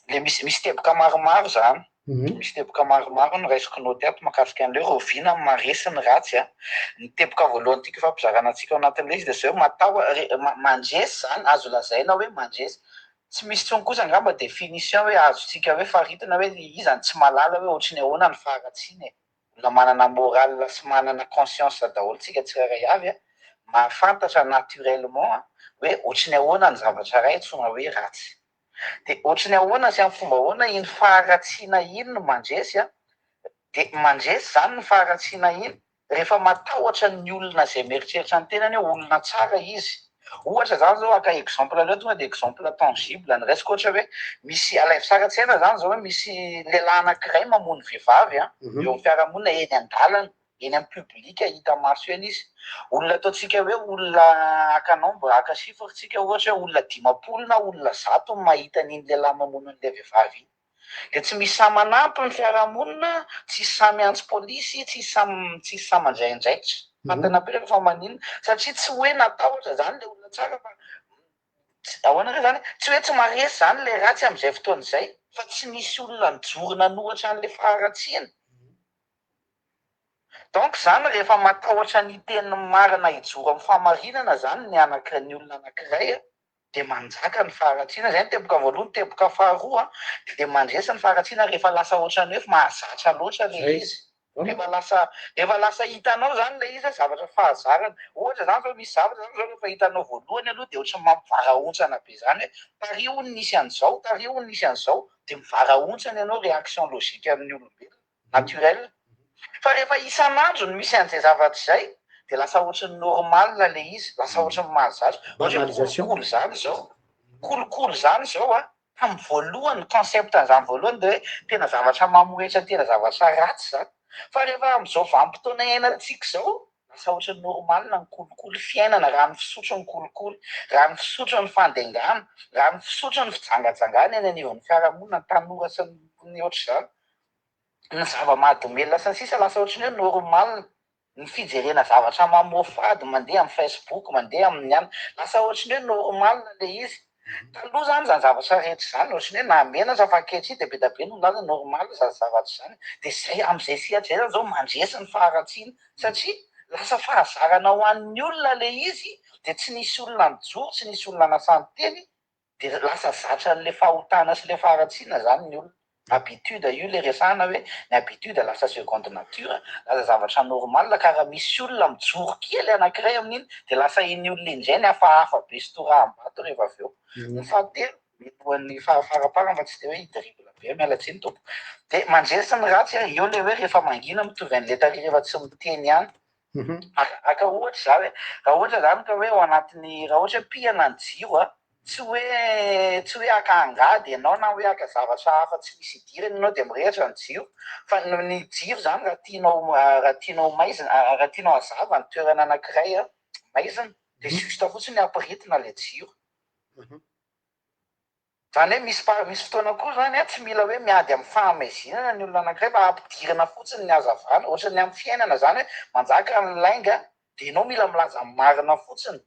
le misy teboka maromaro zany misy teboka maromaro no raisokonao teto makasika an'leo roviana amin'ny maresy ny ratsy ny teboka voalohany tiako fampizarana antsika ao anatin'le izy de zay hoe mandresy zany azo lazaina hoe mandresy tsy misy tsony kosa angamba définition hoe azontsika hoe faritina hoe izany tsy malala hoe ohatrany ahoana ny faharatsiny olona manana moral sy manana conscience daholo tsika tsirairay avy mahafantatra naturellement hoe ohatrany ahoana ny zavatra ray tsona hoe ratsy de ohatrany ahoana sy amin'ny fomba ahoana iny faharatsiana iny no mandresy de mandresy zany ny faharatsiana iny rehefa matahotra ny olona zay mieritreritra ny tenany hoe olona tsara izy ohatra zany zao aka exemple aleo tonga de exemple tangible ny resaka ohatra hoe misy alaivo sara-tsaina zany zao hoe misy lehilahy anankiray mamono vehivavy eo amin'ny fiarahamonina eny an-dalana eny amin'ny publika hita maso eny izy olona ataotsika hoe olona akanao mba aka sifatsika ohatra hoe olona 10 na olona 100 mahita n'iny lehilahy mamono an'ilay vehivavy de tsy misy samy manampy ny fiarahamonina tsy samy antsy polisy tsy samy mandraindraitra fantana be rehefa manino satria tsy hoe natahotra zany le olona tsara fa ahoana re zany tsy hoe tsy maresy zany le ratsy am'izay fotoana izay fa tsy misy olona nijorona nohatra an'le faharatsiana donc zany rehefa matahotra ny teny marina hijoro amin'ny famarinana zany ny olona anankiray dia manjaka ny faharatsiana zay ny teboka voalohany. Teboka faharoa dia mandresy ny faharatsiana rehefa lasa ohatrany hoe mahazatra loatra le izy. Rehefa lasa hitanao zany le izy zavatra fahazarana. Ohatra zany zao misy zavatra zany zao rehefa hitanao voalohany aloha dia ohatry mampivarahontsana be zany hoe tario ny nisy an'izao, tario ny nisy an'izao, dia mivarahontsana ianao réaction logique amin'ny olombelona naturel. Fa rehefa isan'andro no misy an'izay zavatra izay dia lasa ohatran'ny normal le izy, lasa ohatran'ny mahazatra. Ohatra kolokolo zany zao, kolokolo zany zao a, tamin'ny voalohany conceptn'izany voalohany dia hoe tena zavatra mamoetra, tena zavatra ratsy zany. Fa rehefa amin'izao vanim-potoana iainantsika izao, lasa ohatran'ny normal ny kolokolo fiainana, raha ny fisotro ny kolokolo, raha ny fisotro ny fandengana, raha ny fisotro ny fijangajangana eny anivon'ny fiarahamonina, ny tanora sy ny ohatr'izany. Ny zava-mahadomelina sy ny sisa lasa ohatran'ny hoe normal. Ny fijerena zavatra mamofady mandeha amin'ny Facebook, mandeha amin'ny any, lasa ohatran'ny hoe normal le izy. Taloha zany zany zavatra rehetra zany ohatran'ny hoe na mena sa fa ankehitriny dia be da be no laza normal zany zavatra zany. Dia zay amin'izay sehatra zay zao mandresy ny faharatsiana satria lasa fahazarana ho an'ny olona le izy dia tsy nisy olona mijoro, tsy nisy olona nasany teny dia lasa zatra n'le fahotana sy le faharatsiana zany ny olona. Habitude io le resahana hoe ny habitude lasa seconde nature, lasa zavatra normal ka raha misy olona mijoro kely anankiray amin'iny dia lasa iny olona indray ny hafahafa be sy torahambato rehefa avy eo. Ny fahatelo metoan'ny faraparany fa tsy dia hoe idribla be mialatsiny tompo. Dia mandresy ny ratsy eo le hoe rehefa mangina mitovy an'le tary rehefa tsy miteny ihany. Aka ohatra za hoe raha ohatra zany ka hoe ao anatin'ny raha ohatra hoe pihana ny jiro a, tsy hoe aka angady ianao na hoe aka zavatra hafa tsy misy idirana ianao dia mirehatra ny jiro. Fa ny jiro zany raha tianao maizina, raha tianao hazava ny toerana anankiray a maizina dia juste fotsiny ampiritina le jiro. Zany hoe misy fotoana koa zany a tsy mila hoe miady amin'ny fahamezinana ny olona anankiray fa ampidirana fotsiny ny hazavana. Ohatra ny amin'ny fiainana zany hoe manjaka ny lainga dia ianao mila milaza marina fotsiny.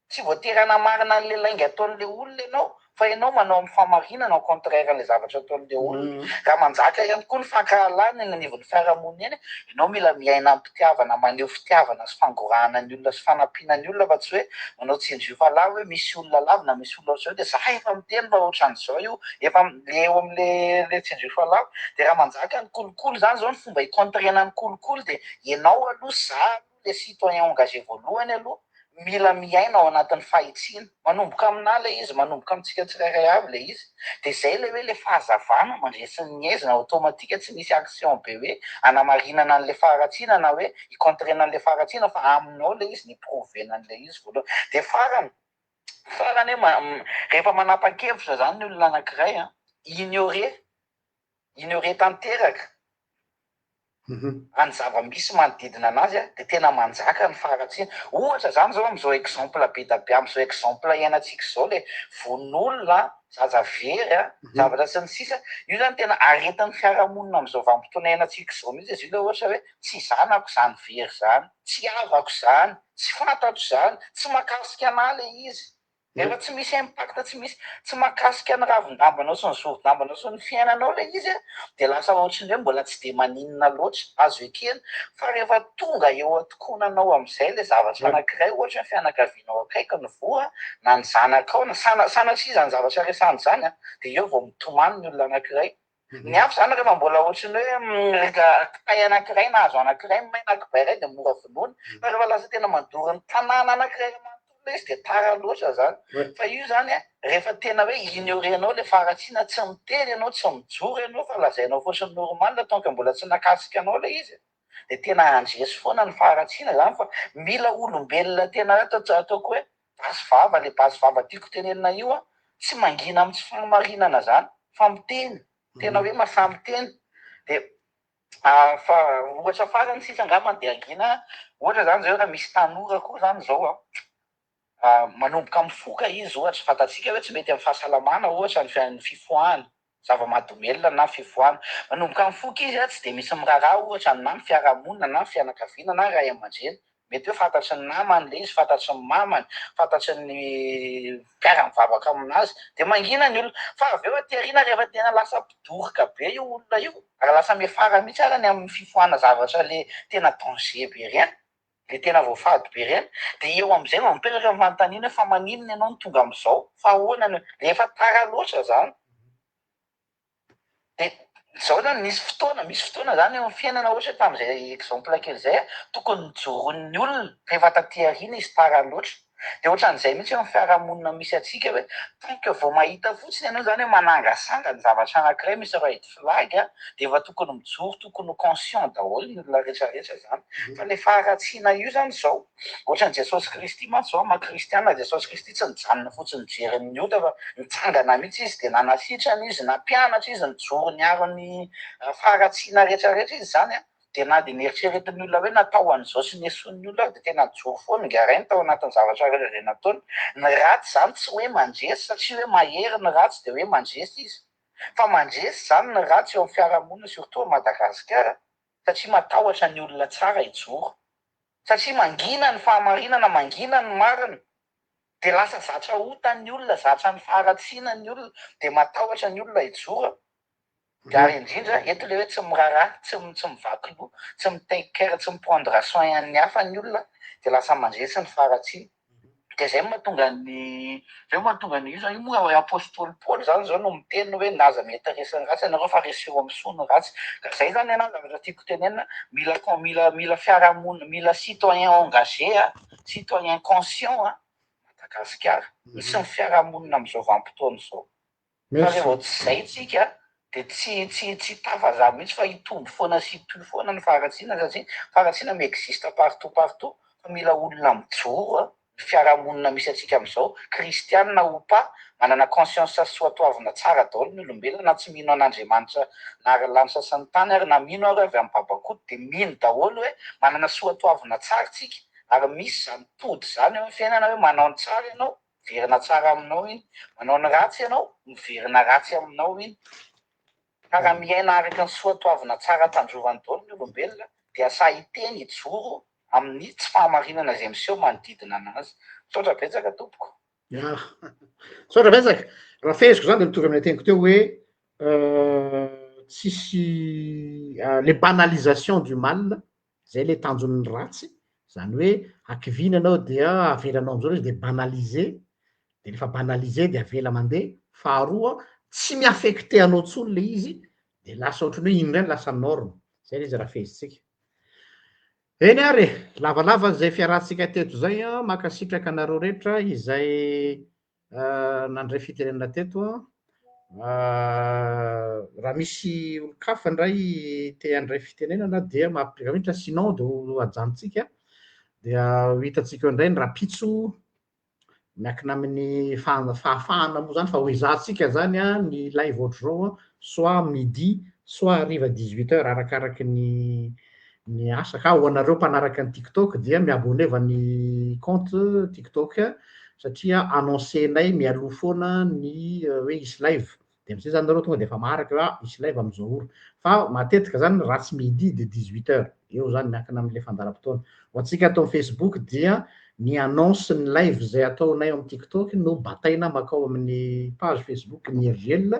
Tsy voatery hanamarina an'le lainga ataon'le olona ianao fa ianao manao amin'ny famarinana au contraire an'le zavatra ataon'le olona. Raha manjaka ihany koa ny fankahalana eny anivon'ny fiarahamonina eny, ianao mila miaina am-pitiavana, maneho fitiavana sy fangorahana ny olona sy fanampiana ny olona fa tsy hoe manao tsinjovy lahy hoe misy olona lavina, misy olona ohatr'izao dia za efa miteny fa ohatran'izao io, efa le eo amin'le tsinjovy lahy. Dia raha manjaka ny kolokolo zany zao ny fomba hikontrena ny kolokolo dia ianao aloha za le citoyen engagé voalohany aloha mila miaina ao anatin'ny fahitsiana, manomboka aminah le izy, manomboka amintsika tsirairay avy le izy. Dia zay le hoe le fahazavana mandresy ny aizina automatika, tsy misy action be hoe hanamarinana an'le faharatsiana na hoe hikontrena an'le faharatsiana fa aminao le izy ny provena an'le izy voalohany. Dia farany hoe rehefa manapa-kevitra zany ny olona anankiray a, ignorer tanteraka any zava-misy manodidina anazy a dia tena manjaka ny faharatsiana. Ohatra zany zao amin'izao exemple be da be, amin'izao exemple iainantsika izao le von'olona zazavery a, zavatra sy ny sisa, io zany tena aretin'ny fiarahamonina amin'izao vanim-potoana iainantsika izao mihitsy izy io le ohatra hoe tsy zanako zany very zany, tsy havako zany, tsy fantatro zany, tsy mahakasika anahy le izy. Rehefa tsy misy impact, tsy mahakasika ny ravin-dambanao sy ny zovi-dambanao sy ny fiainanao le izy a dia lasa ohatran'ny hoe mbola tsy dia maninona loatra, azo ekena. Fa rehefa tonga eo atokonanao amin'izay le zavatra anankiray, ohatra hoe fianakavianao akaiky ny voa na ny zanakao na sanatria zany zavatra resahany zany a, dia eo vao mitomany ny olona anankiray. Ny hafa zany rehefa mbola ohatran'ny hoe tay anankiray na hazo anankiray mainakibairay dia mora vonoina. Fa rehefa lasa tena mandory ny tanàna anankiray izy dia tara loatra zany. Fa io zany a rehefa tena hoe ignorenao le faharatsiana, tsy miteny ianao, tsy mijoro ianao fa lazainao fotsiny normal tant mbola tsy nakasika anao le izy dia tena andresy foana ny faharatsiana zany. Fa mila olombelona tena ataoko hoe basy vava, le basy vava tiako tenenina io a tsy mangina amin'ny tsy famarinana zany fa miteny, tena hoe mahafa miteny. Dia fa ohatra farany sisa angamba dia angina ohatra zany zao raha misy tanora koa zany zao manomboka mifoka izy, ohatra fantatsika hoe tsy mety amin'ny fahasalamana ohatra ny fifoahana, zava-mahadomelina na fifoahana. Manomboka mifoka izy tsy dia misy miraharaha ohatra na ny fiarahamonina na ny fianakaviana na ray aman-dreny. Mety hoe fantatry ny namany le izy, fantatry ny mamany, fantatry ny mpiara-mivavaka aminazy dia mangina ny olona. Fa avy eo aty aoriana rehefa tena lasa mpidoroka be io olona io, raha lasa miafara mihitsy ary ny amin'ny fifohana zavatra le tena danger be ireny le tena voafady be reny, de eo am'izay mampipetraka manontaniana fa maninona ianao no tonga am'izao fa ahoana rehefa tara loatra zany. De zao zany misy fotoana zany eo amin'ny fiainana ohatra tam'izay exemple kely zay tokony joron'ny olona rehefa taty aoriana izy tara loatra. De ohatran'izay mihitsy eo amin'ny fiarahamonina misy atsika hoe tant que vao mahita fotsiny ianao zany hoe manangasanga ny zavatra anankiray misy red flag de efa tokony mijoro, tokony conscient daholo ny olona rehetrarehetra zany fa le faharatsiana io zany zao ohatran'i Jesosy Kristy mantsy zao maha-kristiana Jesosy Kristy tsy nijanona fotsiny jerin'ny olona fa nitsangana mihitsy izy de nanasitrana izy na mpianatra izy nijoro niaro-ny faharatsiana rehetrarehetra izy zany de na de nieritreretin'ny olona hoe natao an'izao sy niesoan'ny olona de tena nijoro foana ngarainy tao anatin'ny zavatra rehetra zay nataony. Ny ratsy zany tsy hoe mandresy satria hoe mahery ny ratsy de hoe mandresy izy fa mandresy zany ny ratsy eo amin'ny fiarahamonina surtout à Madagasikara satria matahotra ny olona tsara hijoro, satria mangina ny fahamarinana, mangina ny marina de lasa zatra hotan'ny olona, zatra ny faharatsiana ny olona de matahotra ny olona hijoro. Gary indrindra eto le hoe tsy miraharaha, tsy mivaky loha, tsy mitake care, tsy miprendre soin an'ny hafa ny olona de lasa mandresy ny faharatsiana. De zay mahatonga ny io zany moa hoe apôstôly Paoly zany zao no miteny hoe naza mety resy ny ratsy ianareo fa reseo am'soa ny ratsy. Ka zay zany ianao zavatra tiako tenenina mila fiarahamonina, mila citoyen engagé citoyen conscient Madagasikara misy ny fiarahamonina am'izao vanim-potoana zao. Fa rehefa tsy zay tsika de tsy tafaza mihitsy fa hitombo foana sy hitohy foana ny faharatsiana satria faharatsiana miexiste partout fa mila olona mijoro fiarahamonina misy atsika am'izao kristianina ou pas manana conscience soatoavina tsara daholo ny olombelona na tsy mino an'Andriamanitra na ary-lanitra sy ny tany ary na mino ary avy amin'ny babakoto de mino daholo hoe manana soatoavina tsara tsika ary misy zany tody zany eo amin'ny fiainana hoe manao ny tsara ianao verina tsara aminao iny, manao ny ratsy ianao miverina ratsy aminao iny. Ka raha miaina araka ny soatoavina tsara tandrovan'ny daholo ny olombelona de asa hiteny hijoro amin'ny tsy fahamarinana izay miseho manodidina anazy. Saotra betsaka tompoko. Saotra betsaka. Raha feheziko zany de mitovy amin'ny teniko teo hoe tsisy le banalisation du mal, zay le tanjon'ny ratsy, zany hoe akivina anao dia avelanao am'zao izy de banaliser, de rehefa banaliser de avela mandeha. Faharoa tsy miaffecte anao tsony le izy de lasa ohatrany hoe iny lasa norme. Zay le izy raha fehezitsika. Eny ary lavalava zay fiarahantsika teto zay makasitraka anareo rehetra izay nandray fitenenana teto raha misy olo-kafa ndray te handray fitenenana dia mampirika sinon de ho ajanontsika dia ho hitatsika eo indray ny rapitso miankina amin'ny fahafahana moa zany fa ho izahantsika zany ny live ohatran'izao soit midi soit hariva 18h arakaraky ny asa. Ka ho anareo mpanaraka ny TikTok dia miaboneva ny compte TikTok satria annoncenay mialoha foana ny hoe isy live de am'zay zany nareo tonga de efa maharaka hoe isy live am'zao ora fa matetika zany raha tsy midi de 18h eo zany miankina am'le fandaharam-potoana. Ho antsika atao Facebook dia ny annonce ny live zay ataonay amin'ny TikTok no bataina makao amin'ny page Facebook ny réel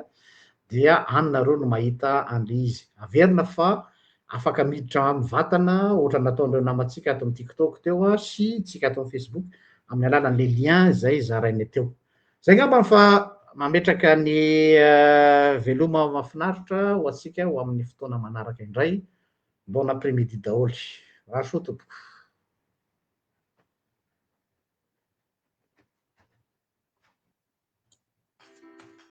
dia any nareo no mahita an'le izy. Averina fa afaka miditra mivantana ohatra nataon'ireo namantsika ato amin'ny TikTok teo sy tsika ato amin'ny Facebook amin'ny alalan'le lien zay zarainay teo. Zay ngamba fa mametraka ny veloma mahafinaritra ho antsika ho amin'ny fotoana manaraka indray. Bon après-midi daholo. Raha soa tompoko.